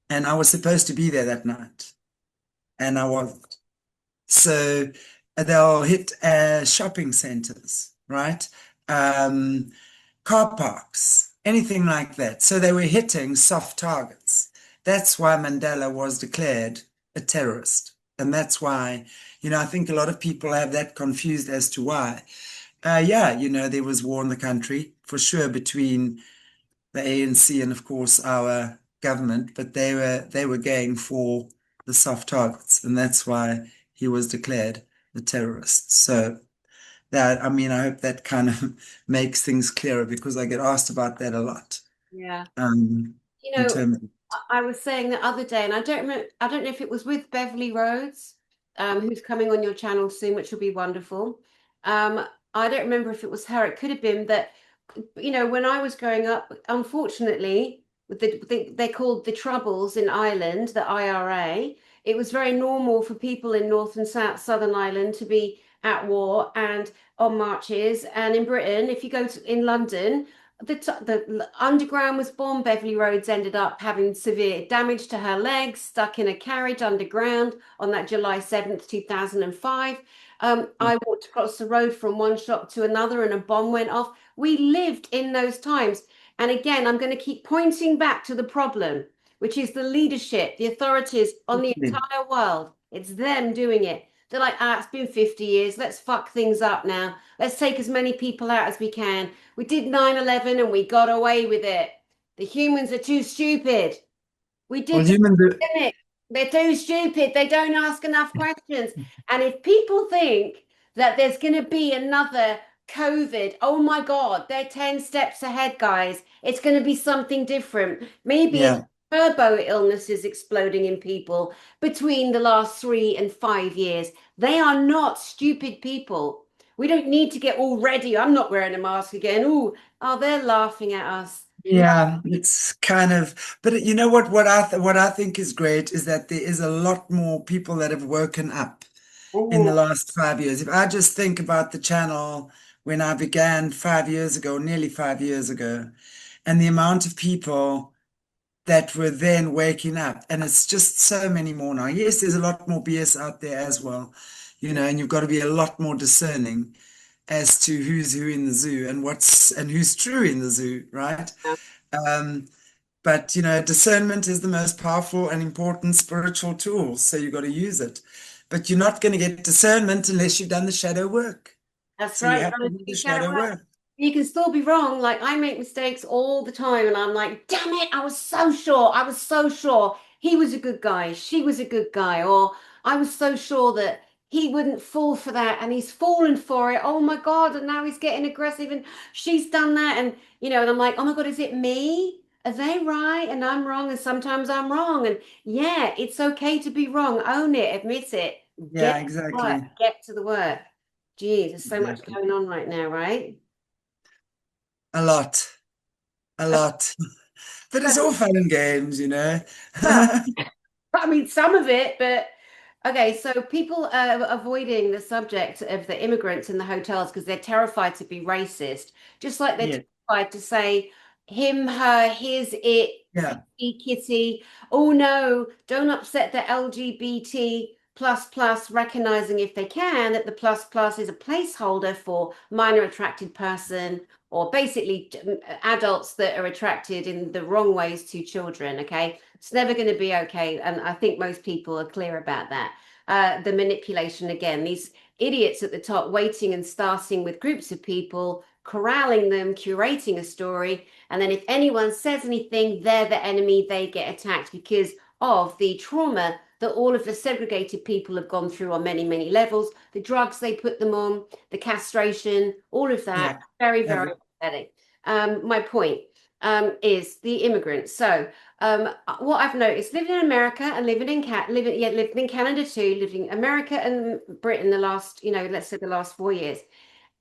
and I was supposed to be there that night, and I wasn't. So they'll hit shopping centers, right? Um, Car parks, anything like that. So they were hitting soft targets. That's why Mandela was declared a terrorist. And that's why, I think a lot of people have that confused as to why. Yeah, there was war in the country for sure between the ANC and of course our government, but they were going for the soft targets, and that's why he was declared a terrorist. So that, I mean, I hope that kind of makes things clearer because I get asked about that a lot. Yeah. Um, You in know, terms of, I was saying the other day, and I don't remember, I don't know if it was with Beverly Rhodes, who's coming on your channel soon, which will be wonderful. Um, I don't remember if it was her. It could have been that, when I was growing up, unfortunately, with they're called the Troubles in Ireland, the IRA. It was very normal for people in North and Southern Ireland to be at war and on marches. And in Britain, if you go in London, The underground was bombed. Beverly Rhodes ended up having severe damage to her legs, stuck in a carriage underground on that July 7th, 2005. I walked across the road from one shop to another and a bomb went off. We lived in those times. And again, I'm going to keep pointing back to the problem, which is the leadership, the authorities on the entire world. It's them doing it. They're like, ah, it's been 50 years. Let's fuck things up now. Let's take as many people out as we can. We did 9/11 and we got away with it. The humans are too stupid. We Well, did the pandemic. They're too stupid. They don't ask enough questions. And if people think that there's going to be another COVID, oh my God, they're 10 steps ahead, guys. It's going to be something different. Maybe it's yeah, turbo illnesses exploding in people between the last 3 and 5 years. They are not stupid people. We don't need to get all ready. I'm not wearing a mask again. Oh, they're laughing at us. yeah, it's kind of, but you know what I think is great is that there is a lot more people that have woken up in the Oh, last 5 years. If I just think about the channel when I began 5 years ago, nearly 5 years ago, and the amount of people that were then waking up, and it's just so many more now. Yes, there's a lot more BS out there as well, and you've got to be a lot more discerning as to who's who in the zoo and who's true in the zoo, right? Um, but discernment is the most powerful and important spiritual tool, so you've got to use it. But you're not going to get discernment unless you've done the shadow work. that's So you right. You've have got to to do the do shadow shadow work. work. You can still be wrong. Like I make mistakes all the time, and I'm like, damn it, I was so sure. I was so sure he was a good guy. She was a good guy. Or I was so sure that he wouldn't fall for that, and he's fallen for it. Oh my God. And now he's getting aggressive, and she's done that. And I'm like, oh my God, is it me? Are they right? And I'm wrong, and sometimes I'm wrong. And yeah, it's okay to be wrong. Own it, admit it, get Yeah, to work, exactly. get to the work. Geez, there's so much Exactly. going on right now, right? A lot, a lot. But it's all fun and games. Well, I mean, some of it, but okay. So people are avoiding the subject of the immigrants in the hotels because they're terrified to be racist, just like they're Yeah, terrified to say him, her, his, it, yeah, kitty, kitty. Oh no, don't upset the LGBT plus plus, recognizing if they can that the plus plus is a placeholder for minor attracted person or basically adults that are attracted in the wrong ways to children. Okay. It's never going to be okay. And I think most people are clear about that. The manipulation again, these idiots at the top waiting and starting with groups of people, corralling them, curating a story. And then if anyone says anything, they're the enemy, they get attacked because of the trauma that all of the segregated people have gone through on many, many levels, the drugs they put them on, the castration, all of that. yeah. Very, very Every, pathetic. My point is the immigrants. So what I've noticed living in America and living in Canada too, living in America and Britain the last, let's say the last 4 years,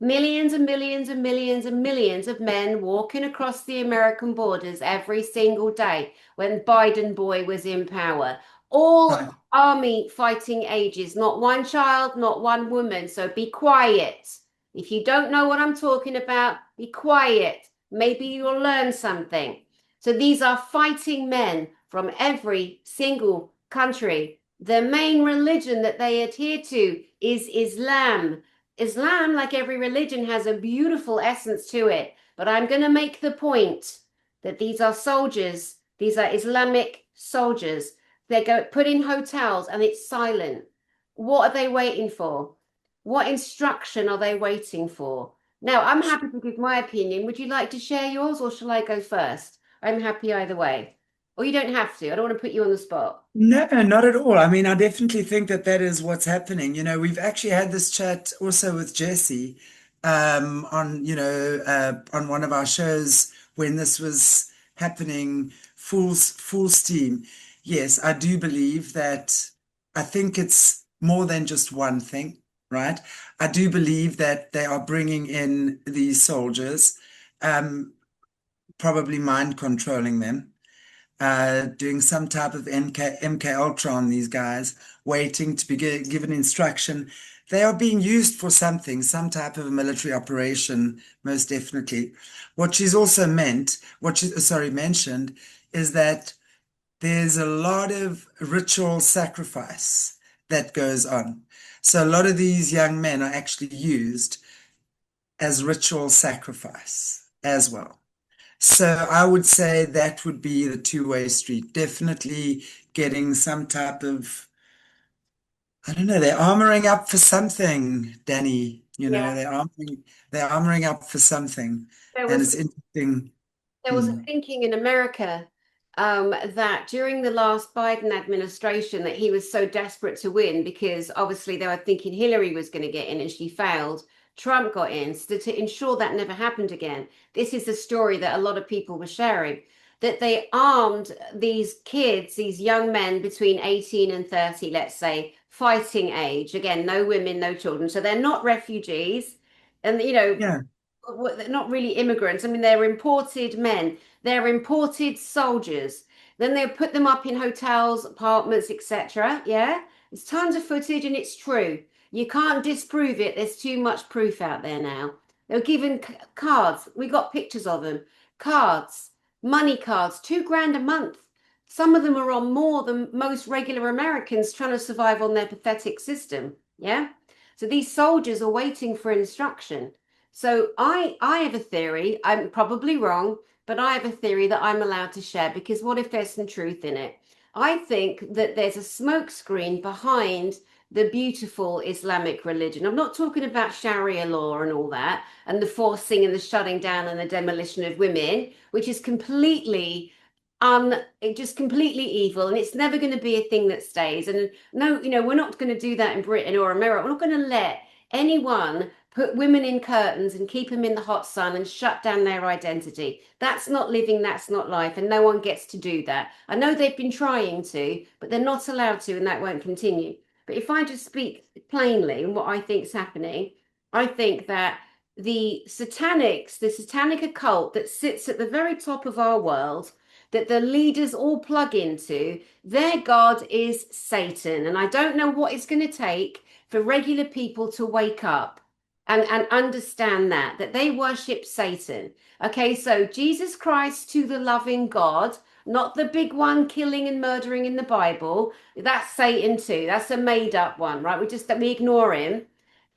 millions and millions and millions and millions of men walking across the American borders every single day when Biden boy was in power. All right. army fighting ages, not one child, not one woman. So be quiet. If you don't know what I'm talking about, be quiet. Maybe you'll learn something. So these are fighting men from every single country. The main religion that they adhere to is Islam. Islam, like every religion, has a beautiful essence to it. But I'm going to make the point that these are soldiers, these are Islamic soldiers. They go put in hotels and it's silent. What are they waiting for? What instruction are they waiting for? Now, I'm happy to give my opinion. Would you like to share yours or shall I go first? I'm happy either way. Or you don't have to. I don't want to put you on the spot. No, not at all. I mean, I definitely think that that is what's happening. We've actually had this chat also with Jesse on one of our shows when this was happening full steam. Yes, I do believe that I think it's more than just one thing, right? I do believe that they are bringing in these soldiers, um, probably mind controlling them, doing some type of MK Ultra on these guys, waiting to be given instruction. They are being used for something, some type of a military operation, most definitely. What she's also mentioned is that there's a lot of ritual sacrifice that goes on. So a lot of these young men are actually used as ritual sacrifice as well. So I would say that would be the two-way street. Definitely getting some type of, I don't know, they're armoring up for something, Dani. Yeah. They're armoring up for something. There And was it's interesting. There was a Hmm. thinking in America that during the last Biden administration that he was so desperate to win because obviously they were thinking Hillary was going to get in and she failed. Trump got in. So to ensure that never happened again, this is the story that a lot of people were sharing, that they armed these kids, these young men between 18 and 30, let's say, fighting age. Again, no women, no children. So they're not refugees. And, Yeah. they're not really immigrants. I mean, they're imported men, they're imported soldiers. Then they put them up in hotels, apartments, etc. Yeah, there's tons of footage and it's true. You can't disprove it. There's too much proof out there now. They were given cards. We got pictures of them. Cards, money cards, 2 grand a month. Some of them are on more than most regular Americans trying to survive on their pathetic system. Yeah. So these soldiers are waiting for instruction. So I have a theory. I'm probably wrong, but I have a theory that I'm allowed to share because what if there's some truth in it? I think that there's a smokescreen behind the beautiful Islamic religion. I'm not talking about Sharia law and all that, and the forcing and the shutting down and the demolition of women, which is completely just completely evil, and it's never going to be a thing that stays. And no, we're not going to do that in Britain or America. We're not going to let anyone put women in curtains and keep them in the hot sun and shut down their identity. That's not living, that's not life, and no one gets to do that. I know they've been trying to, but they're not allowed to, and that won't continue. But if I just speak plainly and what I think is happening, I think that the satanic occult that sits at the very top of our world, that the leaders all plug into, their God is Satan. And I don't know what it's going to take for regular people to wake up and understand that they worship Satan. Okay, so Jesus Christ to the loving God, not the big one killing and murdering in the Bible. That's Satan too. That's a made up one, right? We ignore him.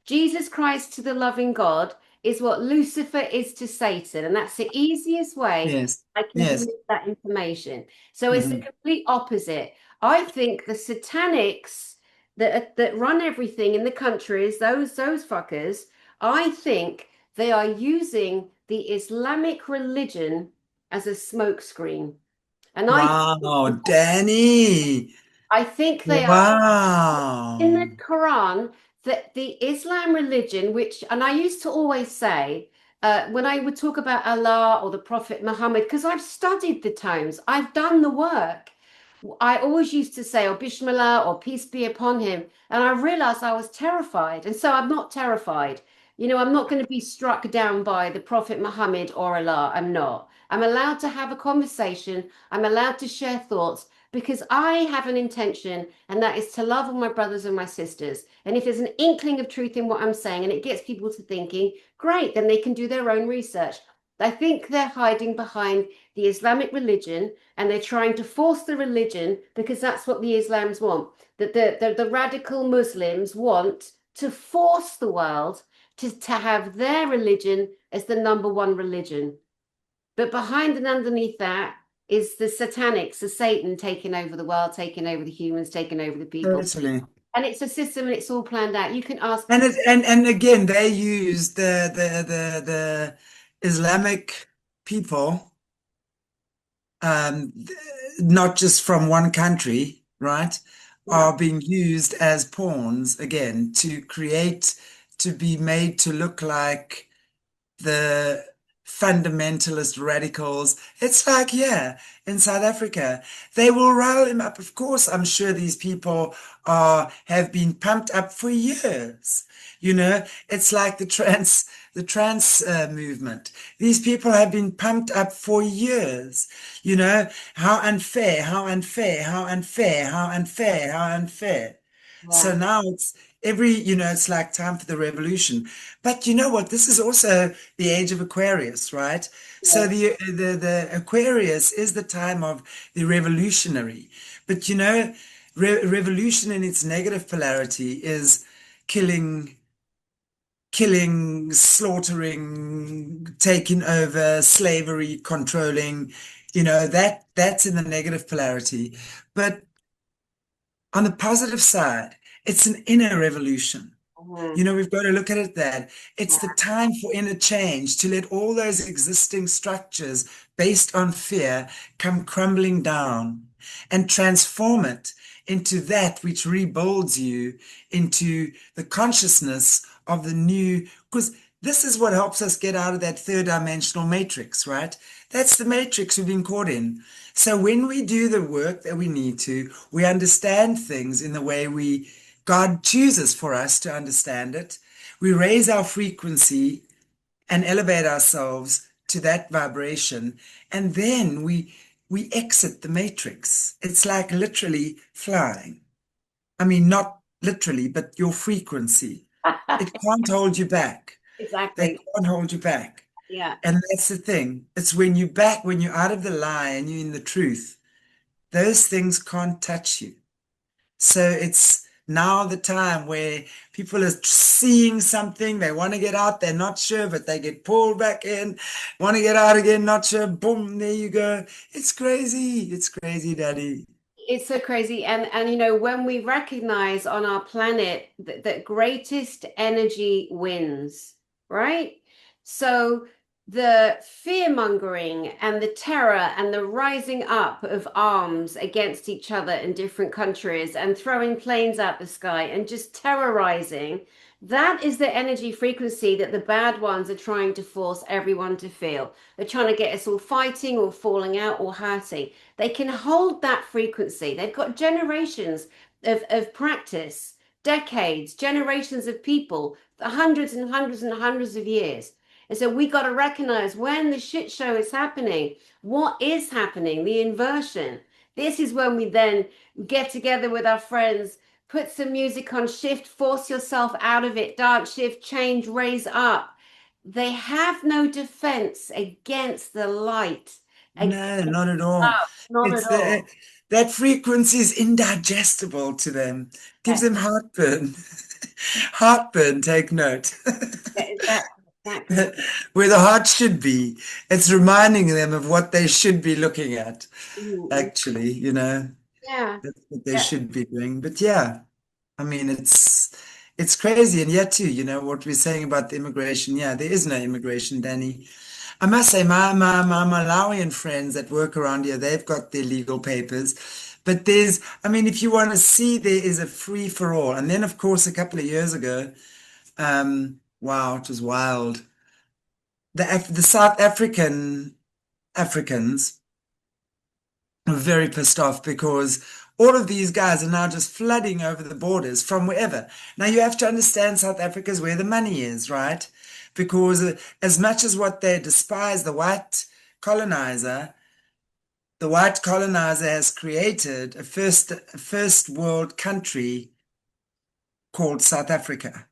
Jesus Christ to the loving God is what Lucifer is to Satan. And that's the easiest way Yes. I can give Yes. you that information. So it's the Hmm. complete opposite. I think the satanics that run everything in the countries, those fuckers, I think they are using the Islamic religion as a smokescreen. And Wow, Dani. I think they are in the Wow. Quran that the Islam religion, which, and I used to always say, when I would talk about Allah or the Prophet Muhammad, because I've studied the tomes, I've done the work. I always used to say, or Bismillah, or peace be upon him. And I realized I was terrified. And so I'm not terrified. I'm not going to be struck down by the Prophet Muhammad or Allah. I'm not. I'm allowed to have a conversation. I'm allowed to share thoughts because I have an intention, and that is to love all my brothers and my sisters. And if there's an inkling of truth in what I'm saying and it gets people to thinking, great, then they can do their own research. I think they're hiding behind the Islamic religion and they're trying to force the religion because that's what the Islams want. That the radical Muslims want to force the world to have their religion as the number one religion. But behind and underneath that is the satanics, the Satan taking over the world, taking over the humans, taking over the people. Totally. And it's a system and it's all planned out. You can ask, And again, they use the Islamic people, not just from one country, right, yeah, are being used as pawns again to be made to look like the fundamentalist radicals. It's like, yeah, in South Africa, they will rile him up. Of course, I'm sure these people have been pumped up for years. It's like the trans movement. These people have been pumped up for years. How unfair, how unfair, how unfair, how unfair, how unfair. So yeah. now It's like time for the revolution. But you know what? This is also the age of Aquarius, right? So Yeah. the Aquarius is the time of the revolutionary. But revolution in its negative polarity is killing, slaughtering, taking over, slavery, controlling, that's in the negative polarity. But on the positive side, it's an inner revolution. Mhm. We've got to look at it that it's the Yeah. time for inner change to let all those existing structures based on fear come crumbling down and transform it into that which rebuilds you into the consciousness of the new. Because this is what helps us get out of that third dimensional matrix, right? That's the matrix we've been caught in. So when we do the work that we need to, we understand things in the way God chooses for us to understand it. We raise our frequency and elevate ourselves to that vibration, and then we exit the matrix. It's like literally flying. I mean, not literally, but your frequency. It can't hold you back. They Exactly. can't hold you back. Yeah. And that's the thing. It's when you're out of the lie and you're in the truth, those things can't touch you. So it's now the time where people are seeing something, they want to get out, they're not sure, but they get pulled back in, want to get out again, not sure, boom, there you go. It's crazy. It's crazy, Daddy. It's so crazy. And when we recognize on our planet that greatest energy wins, right? So the fear mongering and the terror and the rising up of arms against each other in different countries and throwing planes out the sky and just terrorizing, that is the energy frequency that the bad ones are trying to force everyone to feel. They're trying to get us all fighting or falling out or hurting. They can hold that frequency. They've got generations of practice, decades, generations of people, hundreds and hundreds and hundreds of years. And so we got to recognize when the shit show is happening, what is happening, the inversion. This is when we then get together with our friends, put some music on, shift, force yourself out of it, dark shift, change, raise up. They have no defense against the light, against No, not at all. love, not at It's all. that frequency is indigestible to them. Gives Yeah, them heartburn. Heartburn, take note. yeah, exactly, exactly. Where the heart should be. It's reminding them of what they should be looking at, Mhm. actually, Yeah, that's what they yeah. should be doing. But yeah, I mean, it's crazy. And yet too, what we're saying about the immigration, yeah, there is no immigration, Danny. I must say, my Malawian friends that work around here, they've got their legal papers. But I mean, if you want to see, there is a free for all. And then, of course, a couple of years ago, wow, it was wild. The South Africans were very pissed off because all of these guys are now just flooding over the borders from wherever. Now you have to understand South Africa is where the money is, right? Because as much as what they despise colonizer, the white colonizer has created a first world country called South Africa.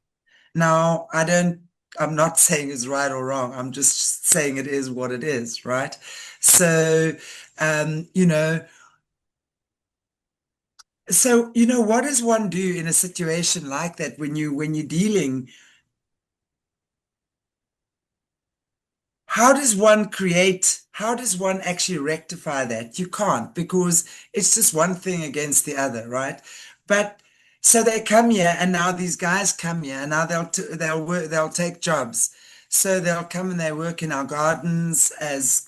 Now, I'm not saying it's right or wrong. I'm just saying it is what it is, right? So, um, you know, what does one do in a situation like that when you're dealing? How does one actually rectify that? You can't because it's just one thing against the other, right? But so they come here and now these guys come here and now they'll work, they'll take jobs. So they'll come and they work in our gardens as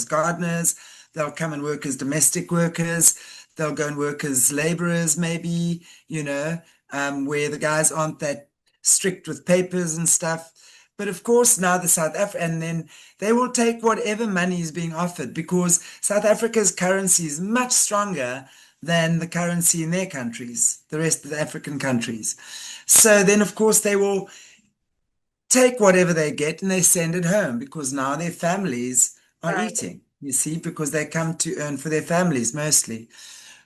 gardeners. They'll come and work as domestic workers. They'll go and work as laborers, maybe, where the guys aren't that strict with papers and stuff. But of course, now the South Africa, and then they will take whatever money is being offered because South Africa's currency is much stronger than the currency in their countries, the rest of the African countries. So then, of course, they will take whatever they get and they send it home because now their families are Right. eating, you see, because they come to earn for their families mostly.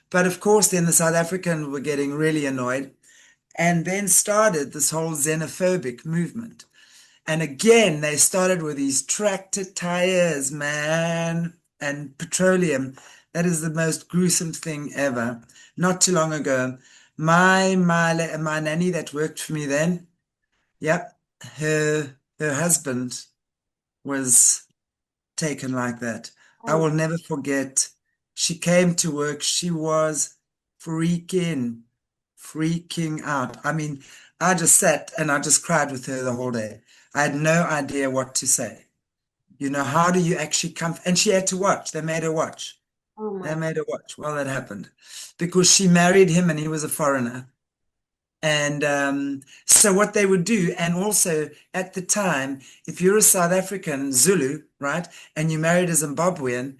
But of course, then the South African were getting really annoyed and then started this whole xenophobic movement. And again, they started with these tractor tires, man, and petroleum. That is the most gruesome thing ever. Not too long ago, my nanny that worked for me then, yep, her husband was taken like that. I Oh, will never forget. She came to work. She was freaking, freaking out. I mean, I just sat and I just cried with her the whole day. I had no idea what to say. How do you actually come? And she had to watch. They made her watch. oh They my, made her watch while that happened because she married him and he was a foreigner. And so what they would do, and also at the time, if you're a South African Zulu, right, and you married a Zimbabwean,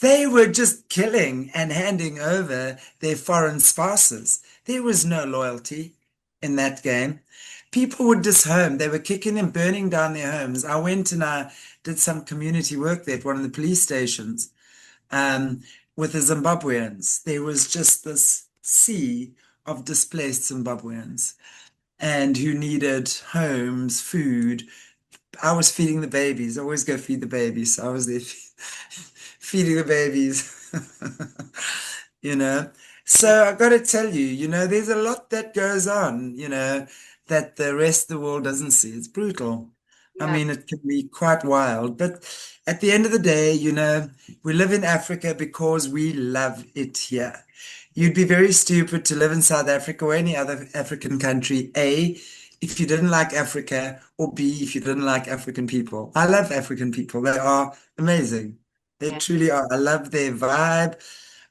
they were just killing and handing over their foreign spouses. There was no loyalty in that game. People would disown. They were kicking and burning down their homes. I went and I did some community work there at one of the police stations um, with the Zimbabweans. There was just this sea of displaced Zimbabweans and who needed homes, food. I was feeding the babies. I always go feed the babies. So I was there feeding the babies. you know. So I got to tell you, there's a lot that goes on, that the rest of the world doesn't see. It's brutal. I yeah, mean, it can be quite wild, but at the end of the day, we live in Africa because we love it here. You'd be very stupid to live in South Africa or any other African country, A, if you didn't like Africa, or B, if you didn't like African people. I love African people. They are amazing. They yeah, truly are. I love their vibe.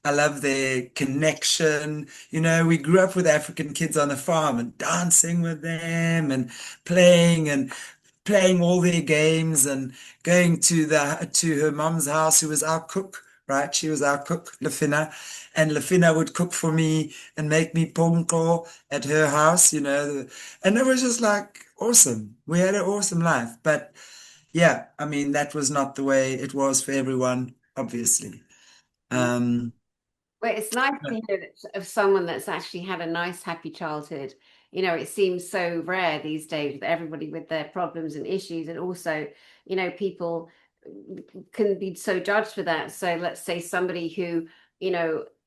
I love their connection. We grew up with African kids on the farm and dancing with them and playing all their games and going to her mom's house, who was our cook, right? She was our cook, Lefina, and Lefina would cook for me and make me ponko at her house, and it was just like awesome. We had an awesome life, but yeah, I mean that was not the way it was for everyone, obviously. yeah. Um, Well, it's nice to hear that of someone that's actually had a nice, happy childhood. It seems so rare these days with everybody with their problems and issues, and also, people can be so judged for that. So let's say somebody who,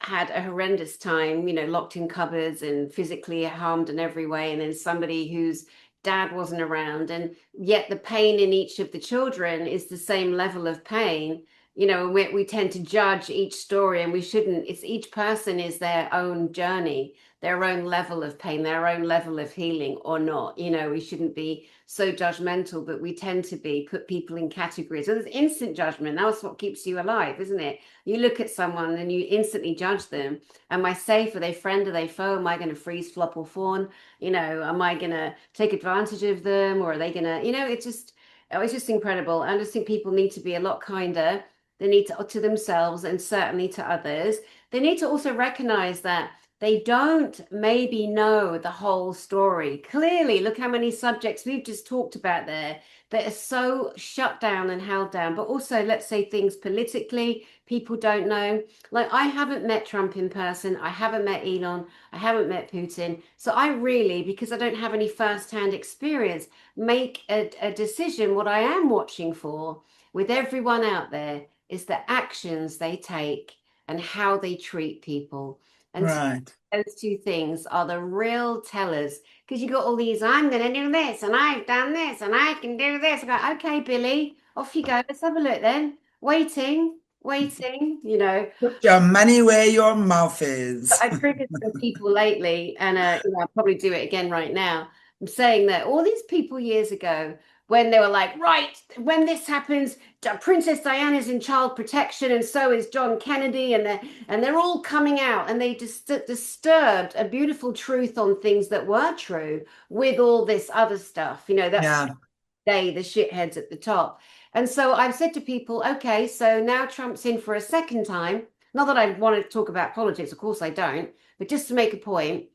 had a horrendous time, locked in cupboards and physically harmed in every way, and then somebody whose dad wasn't around, and yet the pain in each of the children is the same level of pain. And we tend to judge each story, and we shouldn't. It's each person is their own journey, their own level of pain, their own level of healing or not. We shouldn't be so judgmental, but we tend to put people in categories. So there's instant judgment. That's what keeps you alive, isn't it? You look at someone and you instantly judge them. Am I safe? Are they friend? Are they foe? Am I going to freeze, flop, or fawn? Am I going to take advantage of them, or are they going to, it's just incredible. I just think people need to be a lot kinder. They need to themselves and certainly to others. They need to also recognize that they don't maybe know the whole story. Clearly, look how many subjects we've just talked about there that are so shut down and held down. But also, let's say things politically, people don't know. Like, I haven't met Trump in person, I haven't met Elon, I haven't met Putin. So, I really, because I don't have any first-hand experience, make a decision. What I am watching for with everyone out there is the actions they take and how they treat people. And right. those two things are the real tellers. Because you got all these, I'm going to do this, and I've done this, and I can do this. I go, okay, Billy, off you go. Let's have a look then. Waiting. Put your money where your mouth is. I triggered some people lately, and I'll probably do it again right now. I'm saying that all these people years ago, when they were like, right, when this happens, Princess Diana's in child protection, and so is John Kennedy, and they're all coming out, and they just disturbed a beautiful truth on things that were true with all this other stuff. That's Yeah, the shitheads at the top. And so I've said to people, okay, so now Trump's in for a second time. Not that I want to talk about politics, of course I don't, but just to make a point,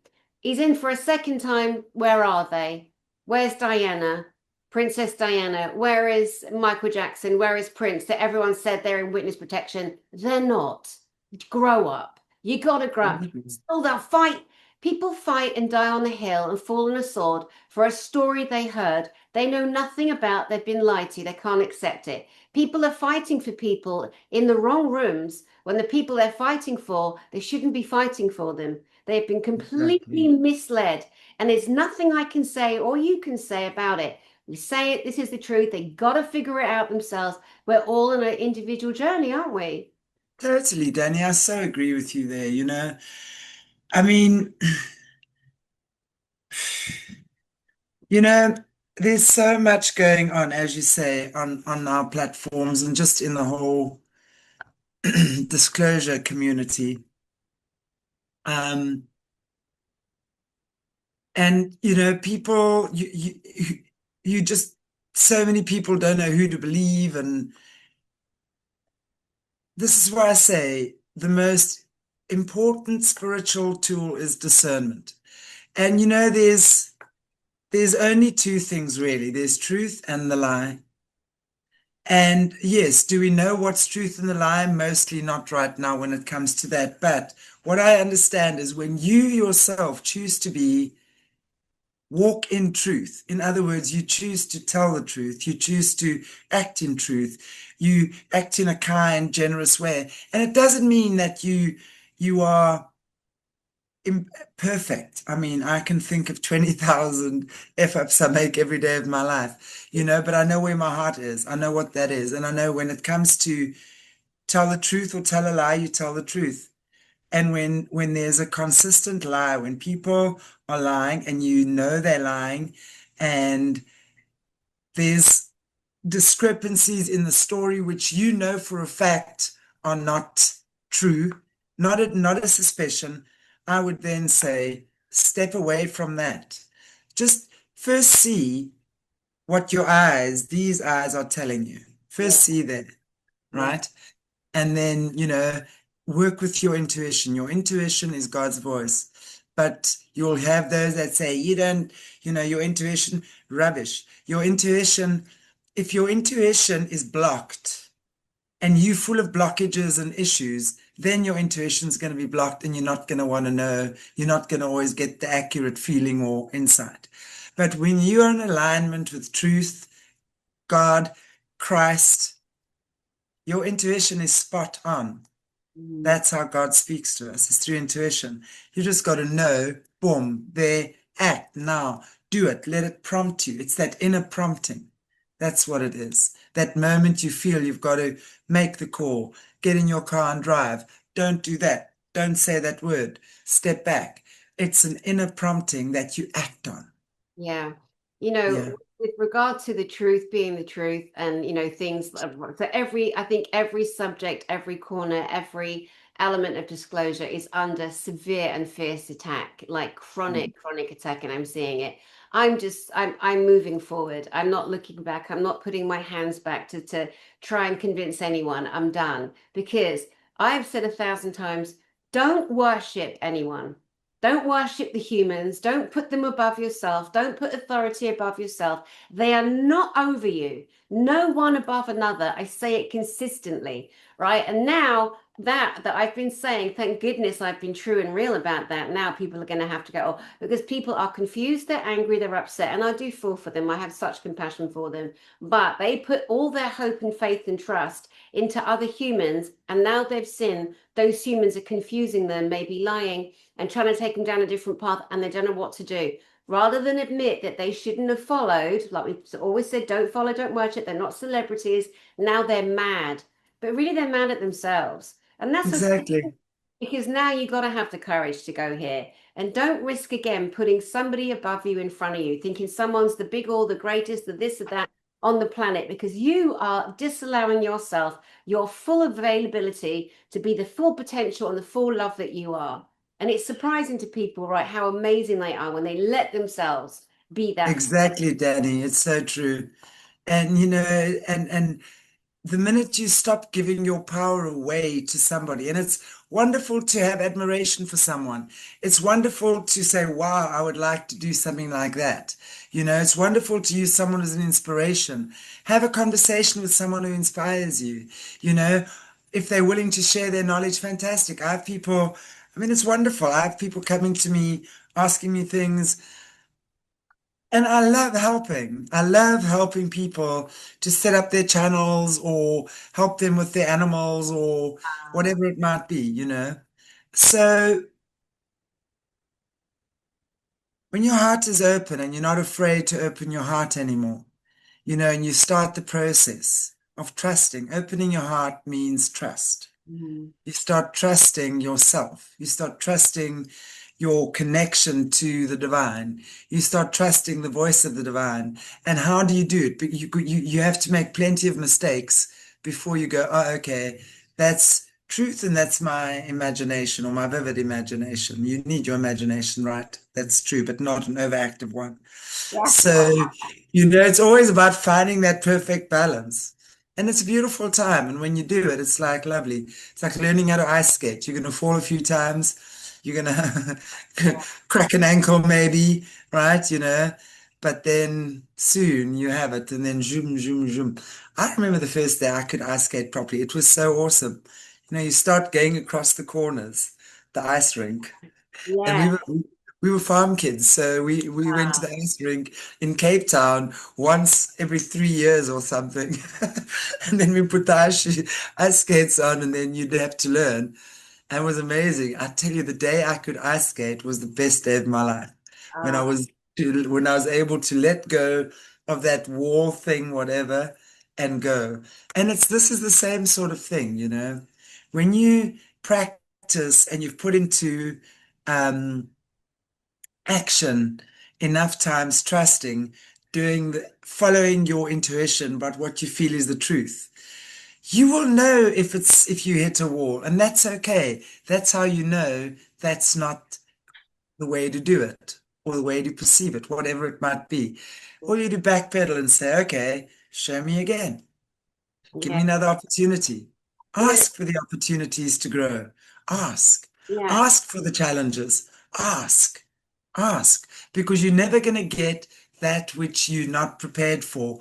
he's in for a second time. Where are they? Where's Diana? Princess Diana? Where is Michael Jackson? Where is Prince? That everyone said they're in witness protection. They're not. Grow up. You got to grow up. Still, they'll fight. People fight and die on the hill and fall on a sword for a story they heard. They know nothing about, they've been lied to, they can't accept it. People are fighting for people in the wrong rooms when the people they're fighting for, they shouldn't be fighting for them. They've been completely Exactly. misled. And there's nothing I can say or you can say about it. We say it, this is the truth. They got to figure it out themselves. We're all on an individual journey, aren't we? Totally, Danny. I so agree with you there, you know. I mean, you know, there's so much going on, as you say, on our platforms and just in the whole disclosure community. Um, and you know, people, you just so many people don't know who to believe, and this is why I say the most important spiritual tool is discernment. And you know, there's only two things really. There's truth and the lie. And yes, do we know what's truth and the lie? Mostly not right now when it comes to that. But what I understand is when you yourself choose to walk in truth. In other words, you choose to tell the truth. You choose to act in truth. You act in a kind, generous way. And it doesn't mean that you are imperfect. I mean, I can think of 20,000 F-ups I make every day of my life, you know, but I know where my heart is. I know what that is. And I know when it comes to tell the truth or tell a lie, you tell the truth. And when there's a consistent lie, when people are lying and you know they're lying, and there's discrepancies in the story which you know for a fact are not true, not a suspicion, I would then say step away from that. Just first see what these eyes are telling you. Yeah, First see that, yeah, right? And then, you know, work with your intuition. Your intuition is God's voice. But you'll have those that say, you don't, you know, your intuition, rubbish. If your intuition is blocked and you full of blockages and issues, then your intuition is going to be blocked and you're not going to want to know. You're not going to always get the accurate feeling or insight. But when you're in alignment with truth, God, Christ, your intuition is spot on. mm, That's how God speaks to us. It's through intuition. You just got to know, boom, there, act now, do it, let it prompt you. It's that inner prompting. That's what it is. That moment you feel you've got to make the call, get in your car and drive. Don't do that. Don't say that word. Step back. It's an inner prompting that you act on. yeah. Yeah. With regard to the truth being the truth, and things, so I think every subject, every corner, every element of disclosure is under severe and fierce attack, like chronic attack, and I'm seeing it. I'm moving forward. I'm not looking back. I'm not putting my hands back to try and convince anyone. I'm done because I've said 1,000 times, don't worship anyone. Don't worship the humans. Don't put them above yourself. Don't put authority above yourself. They are not over you. No one above another. I say it consistently, right? And now that I've been saying, thank goodness I've been true and real about that. Now people are going to have to go, oh, because people are confused, they're angry, they're upset, and I do feel for them. I have such compassion for them. But they put all their hope and faith and trust into other humans, and now they've sinned. Those humans are confusing them, maybe lying and trying to take them down a different path, and they don't know what to do. Rather than admit that they shouldn't have followed, like we always said, don't follow, don't worship, they're not celebrities. Now they're mad, but really they're mad at themselves. And that's okay, Exactly. because now you got to have the courage to go here and don't risk again putting somebody above you in front of you, thinking someone's the big all, the greatest, the this or that on the planet, because you are disallowing yourself your full availability to be the full potential and the full love that you are. And it's surprising to people, right, how amazing they are when they let themselves be that. Exactly, Danny. It's so true. And you know, and the minute you stop giving your power away to somebody, and it's wonderful to have admiration for someone. It's wonderful to say, wow, I would like to do something like that. You know, it's wonderful to use someone as an inspiration. Have a conversation with someone who inspires you. You know, if they're willing to share their knowledge, fantastic. I have people I mean, it's wonderful. I have people coming to me, asking me things, and I love helping. I love helping people to set up their channels or help them with their animals or whatever it might be, you know. So when your heart is open and you're not afraid to open your heart anymore, you know, and you start the process of trusting. Opening your heart means trust. Mm. You start trusting yourself. You start trusting your connection to the divine. You start trusting the voice of the divine. And how do you do it? But you have to make plenty of mistakes before you go, oh, okay, that's truth and that's my imagination or my vivid imagination. You need your imagination, right? That's true, but not an overactive one. Yeah. So, you know, it's always about finding that perfect balance. And it's a beautiful time. And when you do it, it's like lovely. It's like learning how to ice skate. You're going to fall a few times. You're going to crack an ankle, maybe, right? You know, but then soon you have it. And then zoom, zoom, zoom. I remember the first day I could ice skate properly. It was so awesome. You know, you start going across the corners, the ice rink. And Yeah. we were farm kids, so we went to the ice rink in Cape Town once every 3 years or something. And then we put the ice skates on, and then you'd have to learn. And it was amazing. I tell you, the day I could ice skate was the best day of my life. When I Uh, was when I was able to let go of that wall thing, whatever, and go. And this is the same sort of thing, you know. When you practice and you've put into um, action enough times, trusting, following your intuition, but what you feel is the truth. You will know if you hit a wall, and that's okay. That's how you know that's not the way to do it or the way to perceive it, whatever it might be. Or you do backpedal and say, okay, show me again. Give yeah. me another opportunity. You know, Ask for the opportunities to grow. Ask. yeah. Ask for the challenges. Ask. Ask. Because you're never going to get that which you're not prepared for.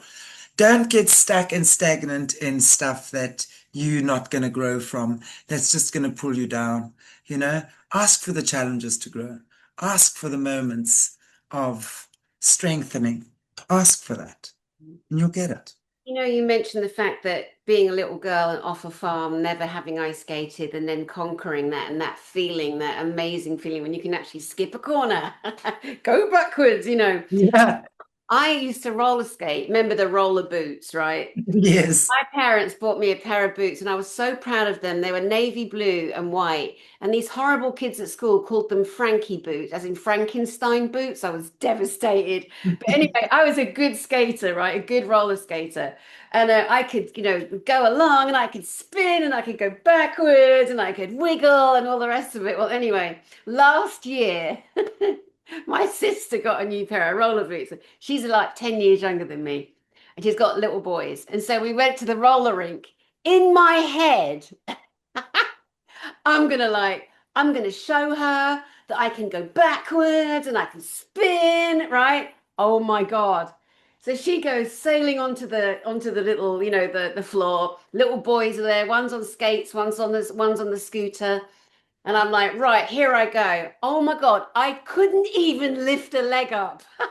Don't get stuck and stagnant in stuff that you're not going to grow from. That's just going to pull you down. You know, ask for the challenges to grow. Ask for the moments of strengthening. Ask for that, and you'll get it. You know, you mentioned the fact that being a little girl and off a farm, never having ice skated, and then conquering that and that feeling, that amazing feeling when you can actually skip a corner, go backwards, you know. Yeah. I used to roller skate. Remember the roller boots, right? Yes. My parents bought me a pair of boots and I was so proud of them. They were navy blue and white. And these horrible kids at school called them Frankie boots, as in Frankenstein boots. I was devastated. But anyway, I was a good skater, right? A good roller skater. And I could, go along and I could spin and I could go backwards and I could wiggle and all the rest of it. Well, anyway, last year, my sister got a new pair of roller boots. She's like 10 years younger than me and she's got little boys. And so we went to the roller rink. In my head, I'm gonna like, I'm gonna show her that I can go backwards and I can spin, right? Oh my God. So she goes sailing onto the little, the floor. Little boys are there. One's on skates, one's on the scooter. And I'm like, right, here I go. Oh my God, I couldn't even lift a leg up. I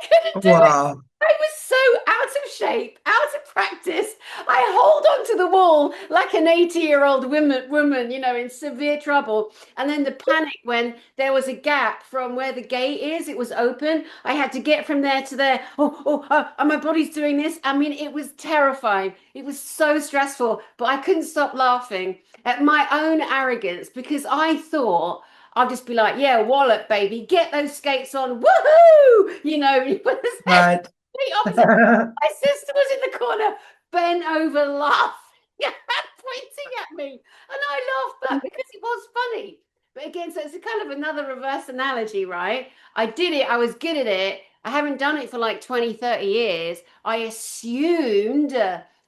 couldn't do it. Wow. I was so out of shape, out of practice. I hold onto the wall like an 80-year-old woman, in severe trouble. And then the panic when there was a gap from where the gate is, it was open. I had to get from there to there. And my body's doing this. I mean, it was terrifying. It was so stressful, but I couldn't stop laughing at my own arrogance because I thought I'll just be like, yeah, wallop, baby, get those skates on, woohoo! But the Right. complete opposite. My sister was in the corner, bent over, laughing, pointing at me, and I laughed back because it was funny. But again, so it's a kind of another reverse analogy, right? I did it, I was good at it. I haven't done it for like 20, 30 years. I assumed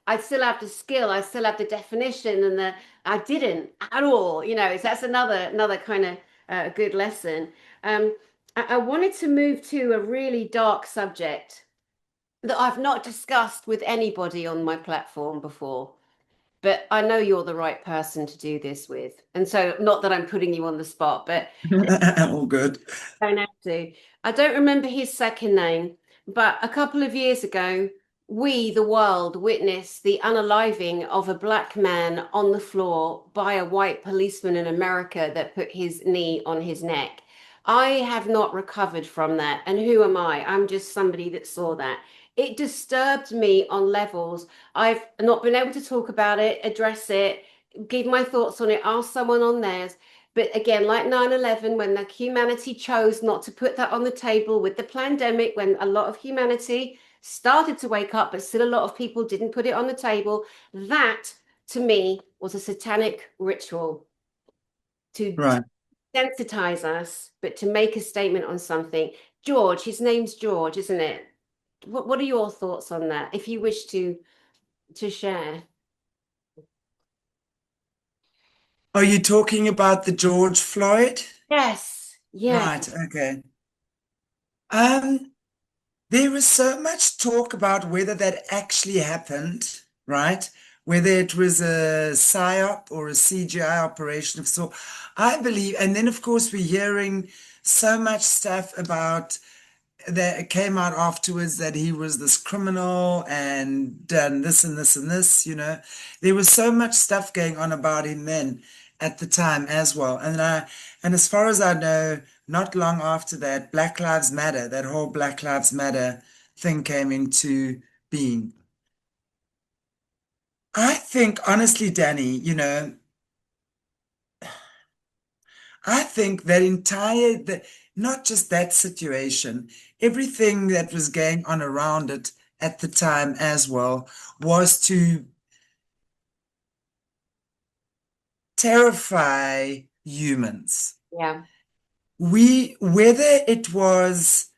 I'd still have the skill, I still have the definition, and I didn't at all. So that's another kind of a good lesson. I wanted to move to a really dark subject that I've not discussed with anybody on my platform before. but I know you're the right person to do this with. And so, not that I'm putting you on the spot, but All good. I don't have to. I don't remember his second name, but a couple of years ago, we, the world, witnessed the unaliving of a black man on the floor by a white policeman in America that put his knee on his neck. I have not recovered from that. And who am I? I'm just somebody that saw that. It disturbed me on levels. I've not been able to talk about it, address it, give my thoughts on it, ask someone on theirs. But again, like 9/11, when the humanity chose not to put that on the table with the pandemic, when a lot of humanity started to wake up, but still a lot of people didn't put it on the table, that to me was a satanic ritual to Right. sensitize us, but to make a statement on something. George, his name's George, isn't it? What are your thoughts on that, if you wish to share? Are you talking about the George Floyd? Yes, yeah, Right, okay. Um, there was so much talk about whether that actually happened, right? Whether it was a PSYOP or a CGI operation of sort. I believe, and then of course we're hearing so much stuff about that it came out afterwards that he was this criminal and done this and this and this, you know. There was so much stuff going on about him then at the time as well. And as far as I know, not long after that, Black Lives Matter, that whole Black Lives Matter thing came into being. I think honestly, Dani, I think that not just that situation, everything that was going on around it at the time as well was to terrify humans. yeah. Whether it was,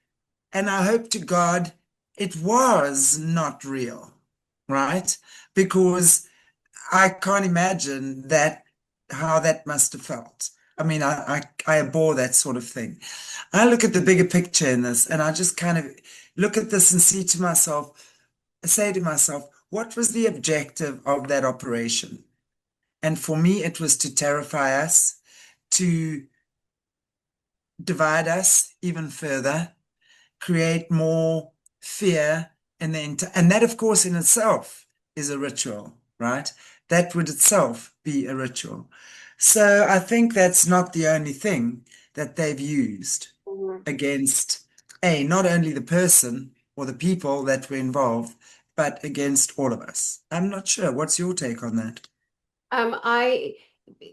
and I hope to God it was not real, right? Because I can't imagine that how that must have felt. I mean, I abhor that sort of thing. I look at the bigger picture in this, and I just kind of look at this and say to myself, what was the objective of that operation? And for me, it was to terrify us, to divide us even further, create more fear, and that, of course, in itself is a ritual, right? That would itself be a ritual. So I think that's not the only thing that they've used Mhm. against not only the person or the people that were involved, but against all of us. I'm not sure. What's your take on that? I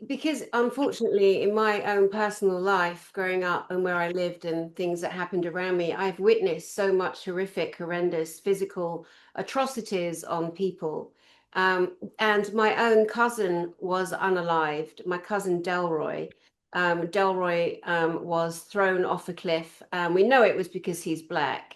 because unfortunately in my own personal life, growing up and where I lived and things that happened around me, I've witnessed so much horrific, horrendous physical atrocities on people. And my own cousin was unalived. My cousin Delroy. Delroy was thrown off a cliff. We know it was because he's black.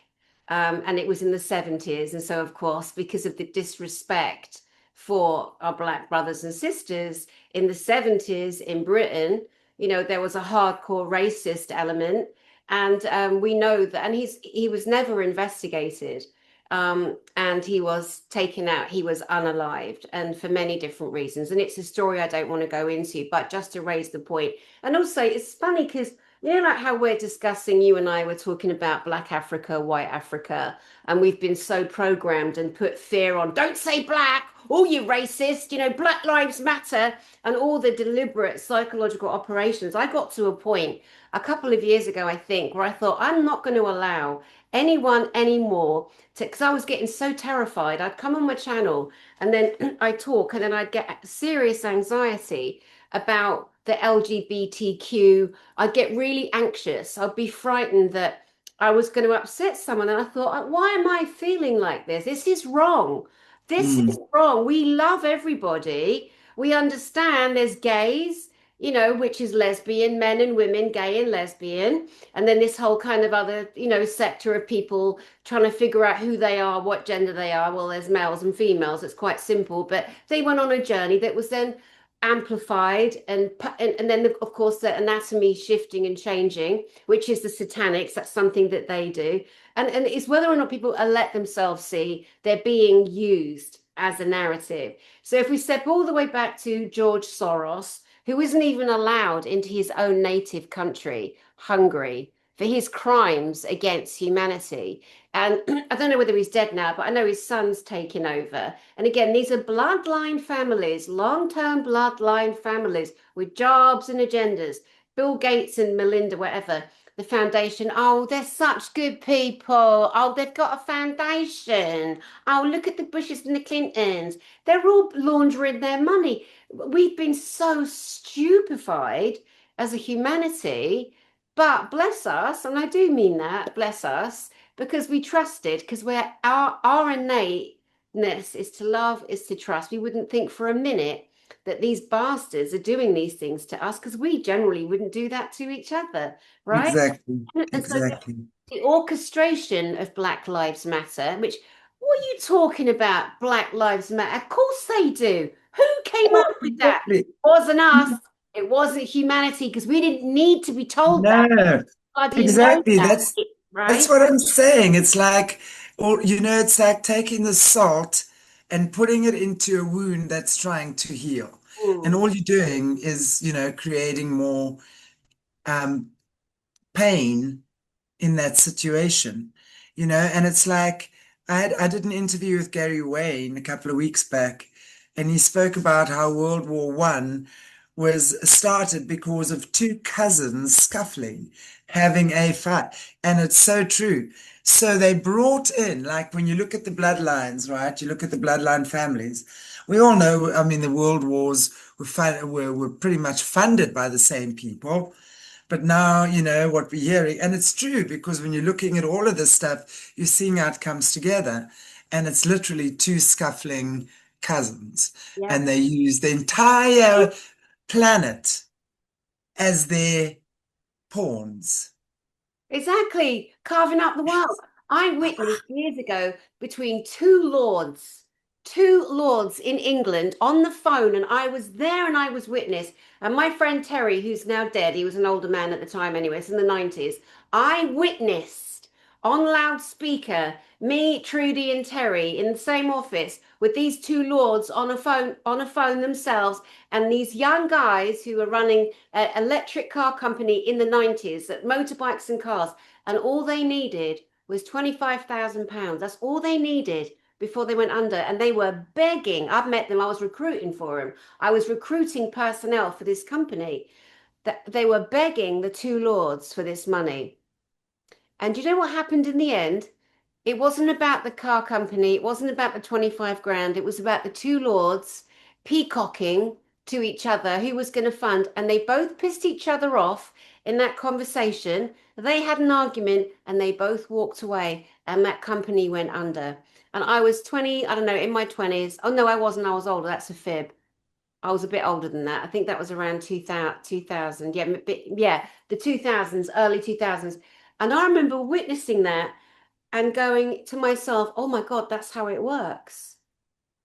And it was in the 70s. And so, of course, because of the disrespect for our black brothers and sisters in the 70s in Britain, there was a hardcore racist element. And we know that, and he was never investigated. And he was taken out, he was unalived, and for many different reasons. And it's a story I don't want to go into, but just to raise the point. And also, it's funny because like how we're discussing, you and I were talking about Black Africa, white Africa, and we've been so programmed and put fear on, don't say black, oh, you racist, Black Lives Matter, and all the deliberate psychological operations. I got to a point a couple of years ago, I think, where I thought, I'm not going to allow anyone anymore to, because I was getting so terrified. I'd come on my channel and then I'd talk, and then I'd get serious anxiety about the LGBTQ. I'd get really anxious. I'd be frightened that I was going to upset someone. And I thought, why am I feeling like this? This is wrong. This is Mm, wrong. We love everybody. We understand there's gays, which is lesbian, men and women, gay and lesbian. And then this whole kind of other, sector of people trying to figure out who they are, what gender they are. Well, there's males and females. It's quite simple. But they went on a journey that was then amplified and then of course the anatomy shifting and changing, which is the satanics. That's something that they do, and it's whether or not people let themselves see they're being used as a narrative. So if we step all the way back to George Soros, who isn't even allowed into his own native country, Hungary, for his crimes against humanity. And I don't know whether he's dead now, but I know his son's taken over. And again, these are bloodline families, long-term bloodline families with jobs and agendas. Bill Gates and Melinda, whatever, the foundation. Oh, they're such good people. Oh, they've got a foundation. Oh, look at the Bushes and the Clintons. They're all laundering their money. We've been so stupefied as a humanity, but bless us, and I do mean that, bless us, because we trusted, because our innateness is to love, is to trust. We wouldn't think for a minute that these bastards are doing these things to us because we generally wouldn't do that to each other, right? Exactly. And so Exactly. the orchestration of Black Lives Matter, which, what are you talking about, Black Lives Matter? Of course they do. Who came Yeah, up with that? exactly. It wasn't us. It wasn't humanity because we didn't need to be told that. No, Bloody know exactly. that, That's right? what I'm saying. It's like, or it's like taking the salt and putting it into a wound that's trying to heal. And Mm. all you're doing is, creating more um, pain in that situation, and it's like I did an interview with Gary Wayne a couple of weeks back, and he spoke about how World War One was started because of two cousins scuffling, having a fight. And it's so true. So they brought in, like when you look at the bloodlines, right? You look at the bloodline families. We all know, I mean, the world wars were pretty much funded by the same people. But now, what we're hearing, and it's true because when you're looking at all of this stuff, you're seeing how it comes together. And it's literally two scuffling cousins. Yeah. And they use the entire planet as their pawns. Exactly, carving up the world. I witnessed years ago between two lords in England on the phone, and I was there and I was witness. And my friend Terry, who's now dead, he was an older man at the time anyway, it's in the 90s. I witnessed on loudspeaker me, Trudy, and Terry in the same office with these two lords on a phone themselves, and these young guys who were running an electric car company in the 90s, that motorbikes and cars, and all they needed was £25,000. That's all they needed before they went under. And they were begging. I've met them. I was recruiting for them. I was recruiting personnel for this company. That they were begging the two lords for this money. And you know what happened in the end? It wasn't about the car company. It wasn't about the 25 grand. It was about the two lords peacocking to each other who was going to fund. And they both pissed each other off in that conversation. They had an argument and they both walked away. And that company went under. And I was 20, I don't know, in my 20s. Oh, no, I wasn't. I was older. That's a fib. I was a bit older than that. I think that was around 2000. Yeah, yeah, the 2000s, early 2000s. And I remember witnessing that and going to myself, oh my God, that's how it works.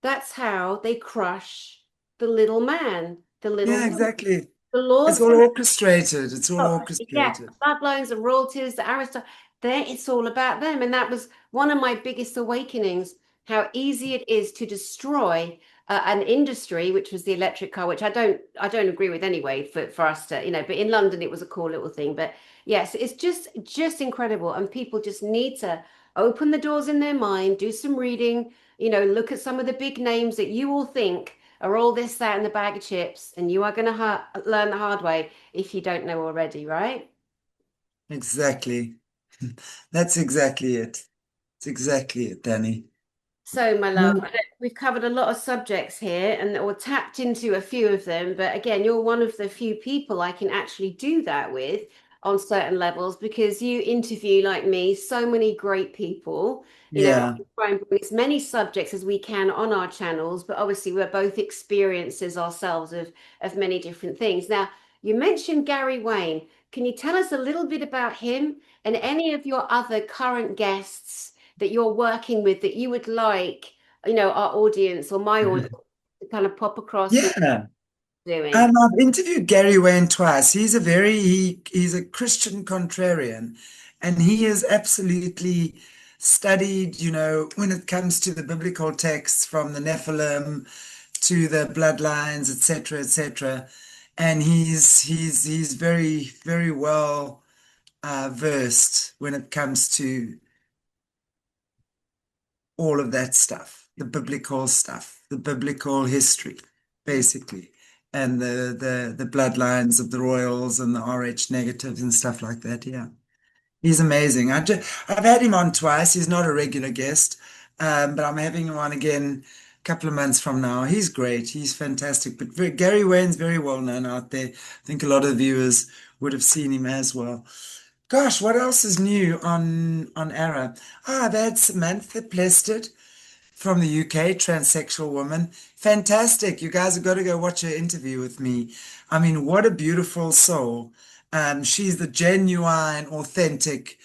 That's how they crush the little man, the little Yeah, woman. exactly. The It's Lord's all going to, orchestrated. It's all yeah, orchestrated. bloodlines, the royalties, the aristocrats, there it's all about them. And that was one of my biggest awakenings, how easy it is to destroy an industry, which was the electric car, which I don't agree with anyway for us to, but in London it was a cool little thing. But yes, it's just incredible. And people just need to open the doors in their mind, do some reading, look at some of the big names that you all think are all this, that, and the bag of chips, and you are going to learn the hard way if you don't know already, right? Exactly. That's exactly it. It's exactly it, Danny. So, my love, Mm. we've covered a lot of subjects here and or tapped into a few of them. But again, you're one of the few people I can actually do that with on certain levels because you interview, like me, so many great people. Yeah. We try and bring as many subjects as we can on our channels, but obviously we're both experiences ourselves of many different things. Now, you mentioned Gary Wayne. Can you tell us a little bit about him and any of your other current guests that you're working with that you would like, our audience or my audience to kind of pop across and Yeah. doing? I've interviewed Gary Wayne twice. He's a Christian contrarian, and he is absolutely studied, when it comes to the biblical texts from the Nephilim to the bloodlines, etc., etc. And he's very, very well versed when it comes to all of that stuff, the biblical history, basically, and the bloodlines of the royals and the RH negatives and stuff like that. Yeah, he's amazing. I've had him on twice. He's not a regular guest, but I'm having him on again a couple of months from now. He's great. He's fantastic. But Gary Wayne's very well known out there. I think a lot of viewers would have seen him as well. Gosh, what else is new on Era? I've had Samantha Plested from the UK, transsexual woman. Fantastic. You guys have got to go watch her interview with me. I mean, what a beautiful soul. She's the genuine, authentic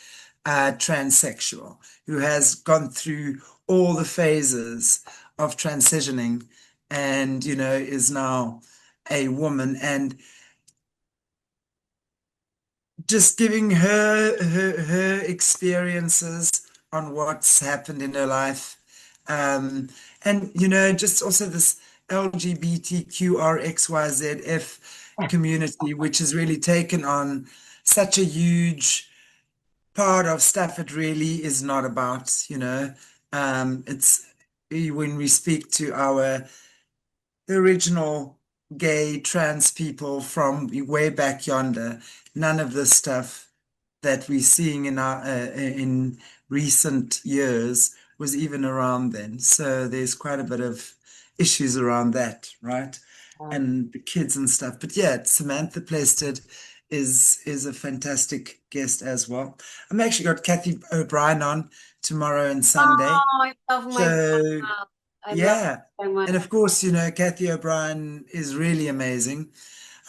transsexual who has gone through all the phases of transitioning and, is now a woman. And just giving her experiences on what's happened in her life. Um, and just also this LGBTQRXYZF community, which has really taken on such a huge part of stuff it really is not about. It's when we speak to the original gay trans people from way back yonder, none of the stuff that we're seeing in recent years was even around then. So there's quite a bit of issues around that, right? And the kids and stuff. But yeah, Samantha Plested is a fantastic guest as well. I'm actually got Kathy O'Brien on tomorrow and Sunday. Oh, I love my So brother. I love yeah. it so much. And of course, Kathy O'Brien is really amazing.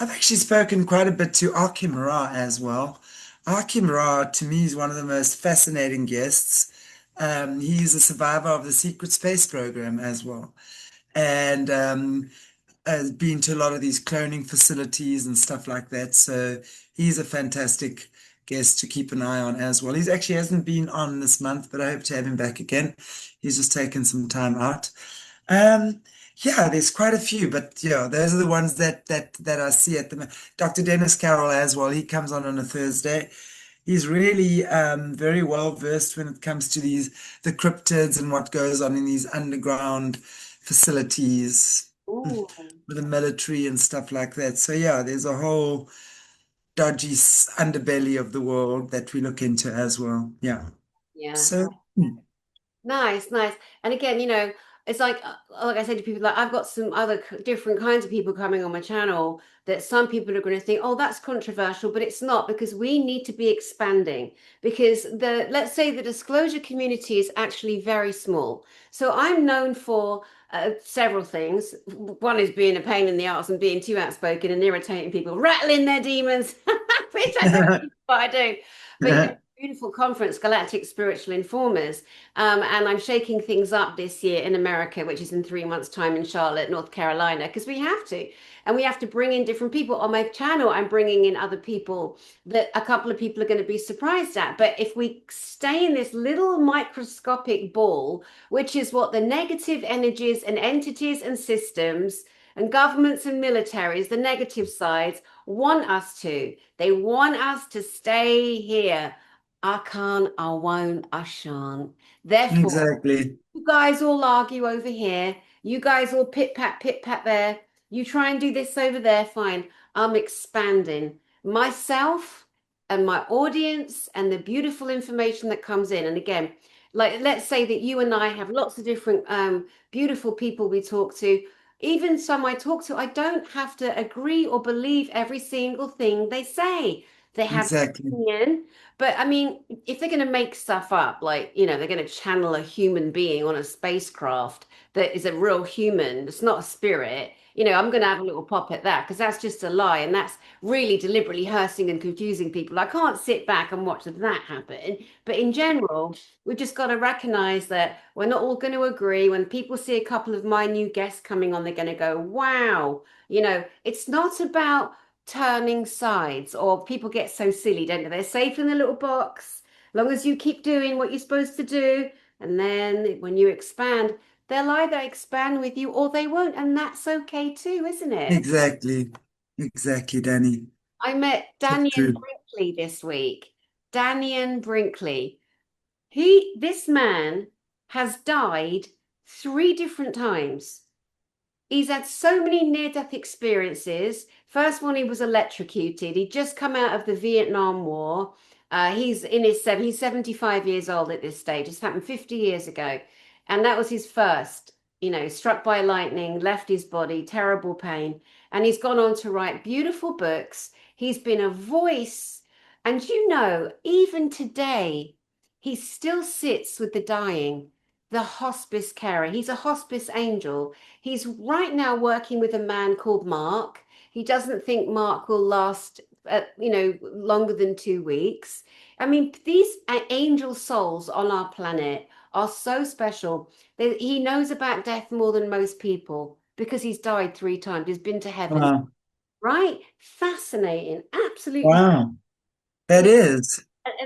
I've actually spoken quite a bit to Akim Ra as well. Akim Ra, to me, is one of the most fascinating guests. He's a survivor of the secret space program as well. And has been to a lot of these cloning facilities and stuff like that. So he's a fantastic guest to keep an eye on as well. He's actually hasn't been on this month, but I hope to have him back again. He's just taken some time out. Um, yeah, there's quite a few, but yeah, those are the ones that I see at the moment. Dr. Dennis Carroll as well. He comes on a Thursday. He's really very well versed when it comes to the cryptids and what goes on in these underground facilities Ooh, with the military and stuff like that. So yeah, there's a whole dodgy underbelly of the world that we look into as well. Yeah. yeah. So Nice, nice. And again, it's like I said to people, like I've got some other different kinds of people coming on my channel that some people are going to think, oh, that's controversial, but it's not because we need to be expanding because let's say the disclosure community is actually very small. So I'm known for several things. One is being a pain in the arse and being too outspoken and irritating people, rattling their demons, which I don't know what I do. But beautiful conference, Galactic Spiritual Informers. And I'm shaking things up this year in America, which is in 3 months' time in Charlotte, North Carolina, because we have to. And we have to bring in different people. On my channel, I'm bringing in other people that a couple of people are going to be surprised at. But if we stay in this little microscopic ball, which is what the negative energies and entities and systems and governments and militaries, the negative sides, want us to. They want us to stay here. I can't, I won't, I shan't. Therefore, exactly. you guys all argue over here. You guys all pit pat there. You try and do this over there. Fine. I'm expanding myself and my audience and the beautiful information that comes in. And again, like let's say that you and I have lots of different beautiful people we talk to. Even some I talk to, I don't have to agree or believe every single thing they say. They have Exactly. an opinion. But I mean, if they're going to make stuff up, like, they're going to channel a human being on a spacecraft that is a real human, it's not a spirit, I'm going to have a little pop at that because that's just a lie. And that's really deliberately hurting and confusing people. I can't sit back and watch that happen. But in general, we've just got to recognize that we're not all going to agree. When people see a couple of my new guests coming on, they're going to go, wow, it's not about turning sides or people get so silly, don't they? They're safe in the little box. long as you keep doing what you're supposed to do, and then when you expand, they'll either expand with you or they won't, and that's okay too, isn't it? Exactly. Exactly, Dani. I met So Daniel true. Brinkley this week. Daniel Brinkley. This man has died 3 different times. He's had so many near-death experiences. First one, he was electrocuted. He'd just come out of the Vietnam War. He's 75 years old at this stage. It's happened 50 years ago. And that was his first, struck by lightning, left his body, terrible pain. And he's gone on to write beautiful books. He's been a voice. And even today, he still sits with the dying, the hospice carer. He's a hospice angel. He's right now working with a man called Mark. He doesn't think Mark will last, longer than 2 weeks. I mean, these angel souls on our planet are so special. He knows about death more than most people because he's died 3 times. He's been to heaven, Wow. right? Fascinating, absolutely. Wow. That Yeah. is.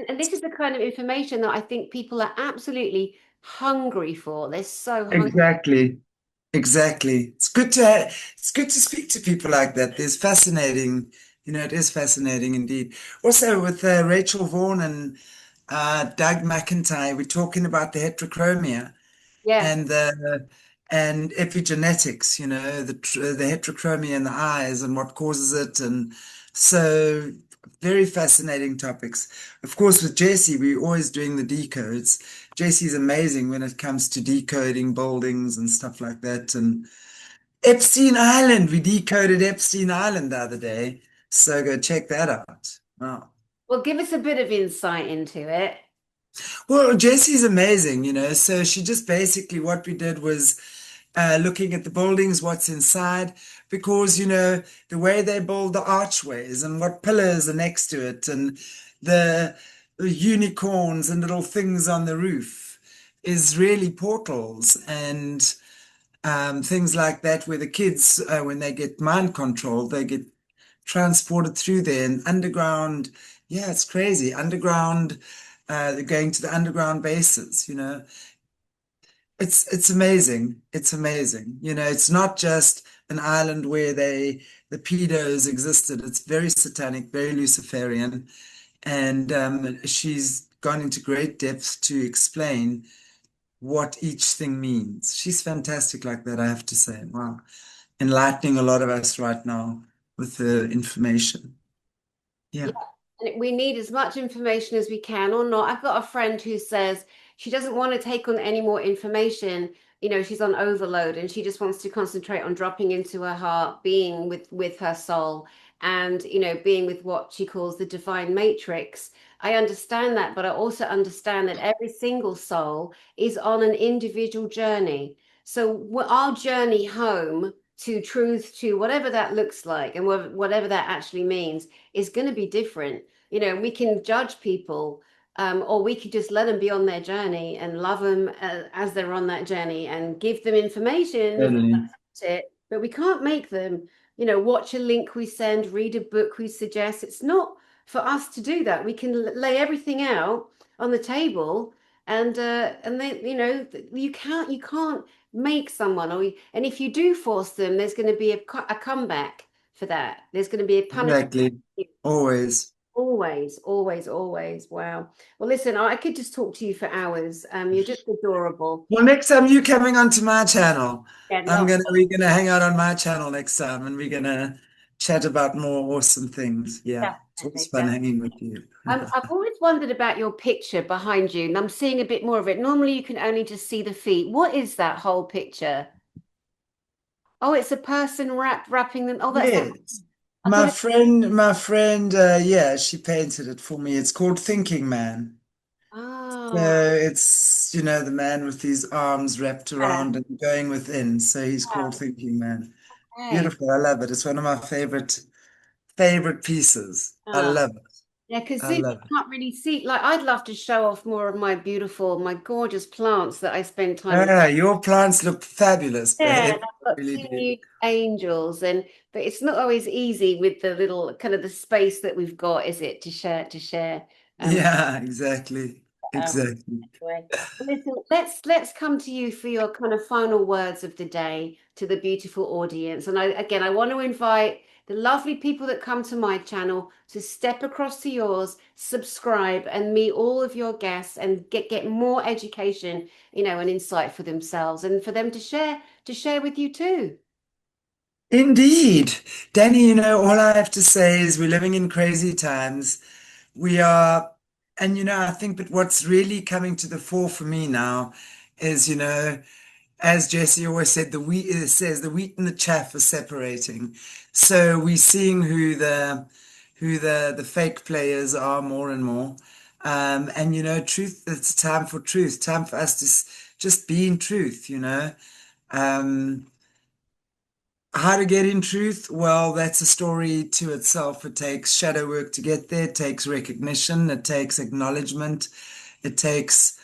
And this is the kind of information that I think people are absolutely hungry for. They're so hungry. Exactly. Exactly. It's good to speak to people like that. There's fascinating, it is fascinating indeed. Also with Rachel Vaughan and Doug McIntyre, we're talking about the heterochromia Yeah. and epigenetics, the heterochromia in the eyes and what causes it, and so very fascinating topics. Of course, with Jesse, we're always doing the decodes. Jesse's amazing when it comes to decoding buildings and stuff like that. And Epstein Island, we decoded Epstein Island the other day, so go check that out. Wow. Well, give us a bit of insight into it. Well, Jessie's amazing, So she just basically what we did was looking at the buildings, what's inside, because, the way they build the archways and what pillars are next to it and the unicorns and little things on the roof is really portals and things like that, where the kids, when they get mind controlled, they get transported through there and underground. Yeah, it's crazy. Underground, they're going to the underground bases, It's amazing. It's amazing. It's not just an island where the pedos existed. It's very satanic, very Luciferian. And she's gone into great depth to explain what each thing means. She's fantastic like that, I have to say. Wow. Enlightening a lot of us right now with the information. Yeah. Yeah. And we need as much information as we can or not. I've got a friend who says she doesn't want to take on any more information. She's on overload and she just wants to concentrate on dropping into her heart, being with her soul and, being with what she calls the divine matrix. I understand that, but I also understand that every single soul is on an individual journey. So our journey home to truth, to whatever that looks like and whatever that actually means is going to be different. We can judge people, or we could just let them be on their journey and love them as they're on that journey and give them information if Totally. that's it. But we can't make them, watch a link we send, read a book we suggest. It's not for us to do that. We can lay everything out on the table, and then you can't make someone, and if you do force them, there's going to be a comeback for that. There's going to be a punishment. Exactly. Always. Always, always, always. Wow. Well, listen, I could just talk to you for hours. You're just adorable. Well, next time you coming onto my channel, Yeah, love. we're gonna hang out on my channel next time and we're gonna chat about more awesome things. Yeah. It's always Definitely, fun definitely. hanging with you. I've always wondered about your picture behind you, and I'm seeing a bit more of it. Normally, you can only just see the feet. What is that whole picture? Oh, it's a person wrapping them. Oh, that's like Yes. I thought it. My friend, yeah, she painted it for me. It's called Thinking Man. So Oh, it's, the man with his arms wrapped yeah. around and going within. So he's called Thinking Man. Okay. Beautiful. I love it. It's one of my favorite pieces. I Oh, love it. yeah, because I Zoom, you love it. can't really see. Like, I'd love to show off more of my gorgeous plants that I spend time with. Ah, your plants look fabulous, Yeah, babe. and I've got Really two do. new angels, but it's not always easy with the little kind of the space that we've got, is it, to share? Yeah, exactly. Um, Exactly. anyway, listen, let's come to you for your kind of final words of the day to the beautiful audience. And I want to invite the lovely people that come to my channel to step across to yours, subscribe, and meet all of your guests and get more education, and insight for themselves and for them to share with you too. Indeed. Danny, all I have to say is we're living in crazy times. We are, and I think, but what's really coming to the fore for me now is, as Jesse always said, the wheat it says the wheat and the chaff are separating. So we're seeing who the fake players are more and more. And truth, it's time for truth, time for us to just be in truth. Um, how to get in truth? Well, that's a story to itself. It takes shadow work to get there. It takes recognition. It takes acknowledgement. It takes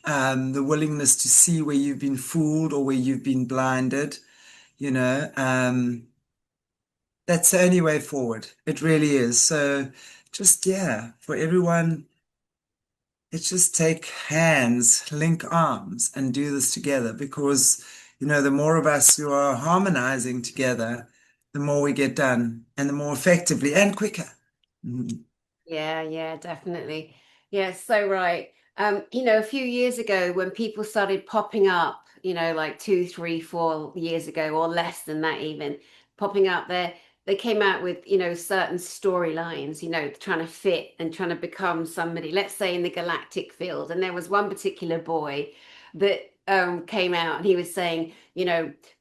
the willingness to see where you've been fooled or where you've been blinded. You know, that's the only way forward. It really is. So, just yeah, for everyone, let's just take hands, link arms, and do this together because, the more of us who are harmonizing together, the more we get done and the more effectively and quicker. Mhm. Yeah, yeah, definitely. Yeah, so right. A few years ago when people started popping up, like 2, 3, 4 years ago, or less than that even, popping up there, they came out with, certain storylines, trying to fit and trying to become somebody, let's say in the galactic field. And there was one particular boy that came out and he was saying,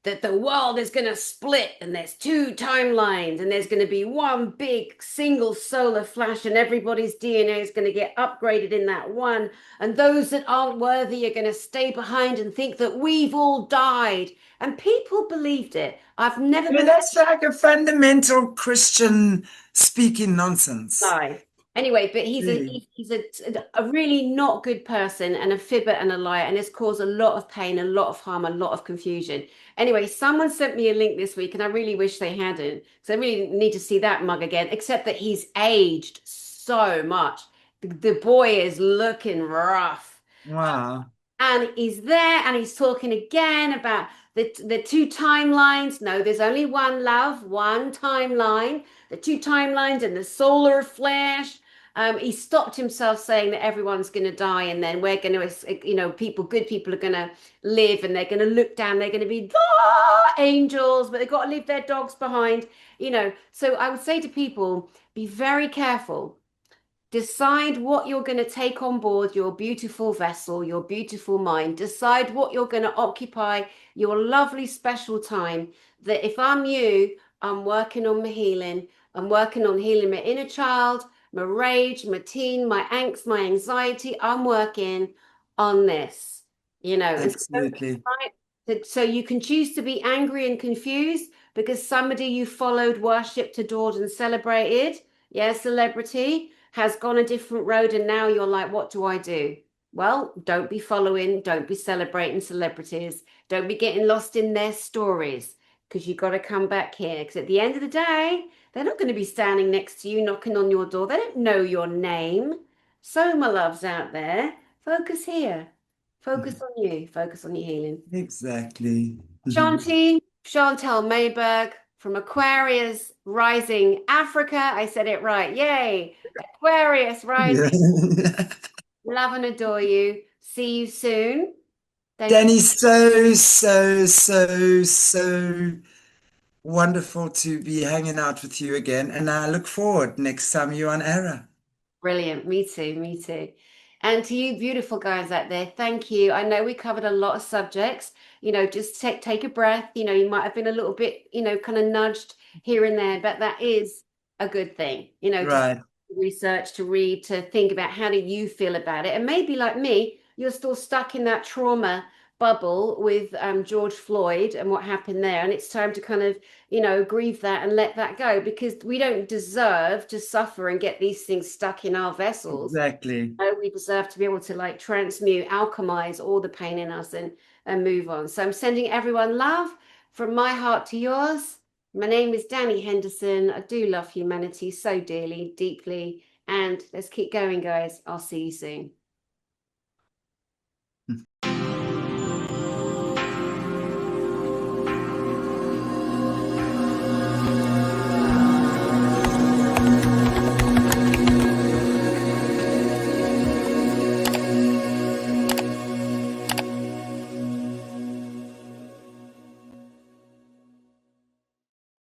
that the world is going to split and there's two timelines and there's going to be one big single solar flash and everybody's DNA is going to get upgraded in that one. And those that aren't worthy are going to stay behind and think that we've all died. And people believed it. I've never believed That's like a fundamental Christian speaking nonsense. lie. Anyway, but he's a Really. he's, he's a really not good person and a fibber and a liar, and has caused a lot of pain, a lot of harm, a lot of confusion. Anyway, someone sent me a link this week, and I really wish they hadn't, because I really need to see that mug again. Except that he's aged so much. The boy is looking rough. Wow. And he's there and he's talking again about the two timelines. No, there's only one love, one timeline, the two timelines and the solar flash. He stopped himself saying that everyone's going to die and then we're going to, good people are going to live and they're going to look down. They're going to be angels, but they've got to leave their dogs behind. So I would say to people, be very careful. Decide what you're going to take on board your beautiful vessel, your beautiful mind. Decide what you're going to occupy your lovely special time. That if I'm you, I'm working on my healing. I'm working on healing my inner child, my rage, my teen, my angst, my anxiety. I'm working on this, and so don't Absolutely. so you can choose to be angry and confused because somebody you followed, worshipped, adored, and celebrated, yeah, celebrity, has gone a different road, and now you're like, what do I do? Well, don't be following, don't be celebrating celebrities, don't be getting lost in their stories because you got to come back here. Because at the end of the day, they're not going to be standing next to you, knocking on your door. They don't know your name. So, my loves out there, focus here. Focus on you. Focus on your healing. Exactly. Chantelle Meyburgh from Aquarius Rising Africa. I said it right. Yay. Aquarius Yeah. Rising. Love and adore you. See you soon. Thank you. Danny, so, so, so, so wonderful to be hanging out with you again. And I look forward next time you're on Era. Brilliant. Me too. Me too. And to you, beautiful guys out there, thank you. I know we covered a lot of subjects. Just take a breath. You might have been a little bit, kind of nudged here and there, but that is a good thing. Just Right. research, to read, to think about how do you feel about it. And maybe like me, you're still stuck in that trauma bubble with George Floyd and what happened there. And it's time to kind of grieve that and let that go because we don't deserve to suffer and get these things stuck in our vessels. Exactly. No, we deserve to be able to like transmute, alchemize all the pain in us and move on. So I'm sending everyone love from my heart to yours. My name is Dani Henderson. I do love humanity so dearly, deeply, And let's keep going, guys. I'll see you soon.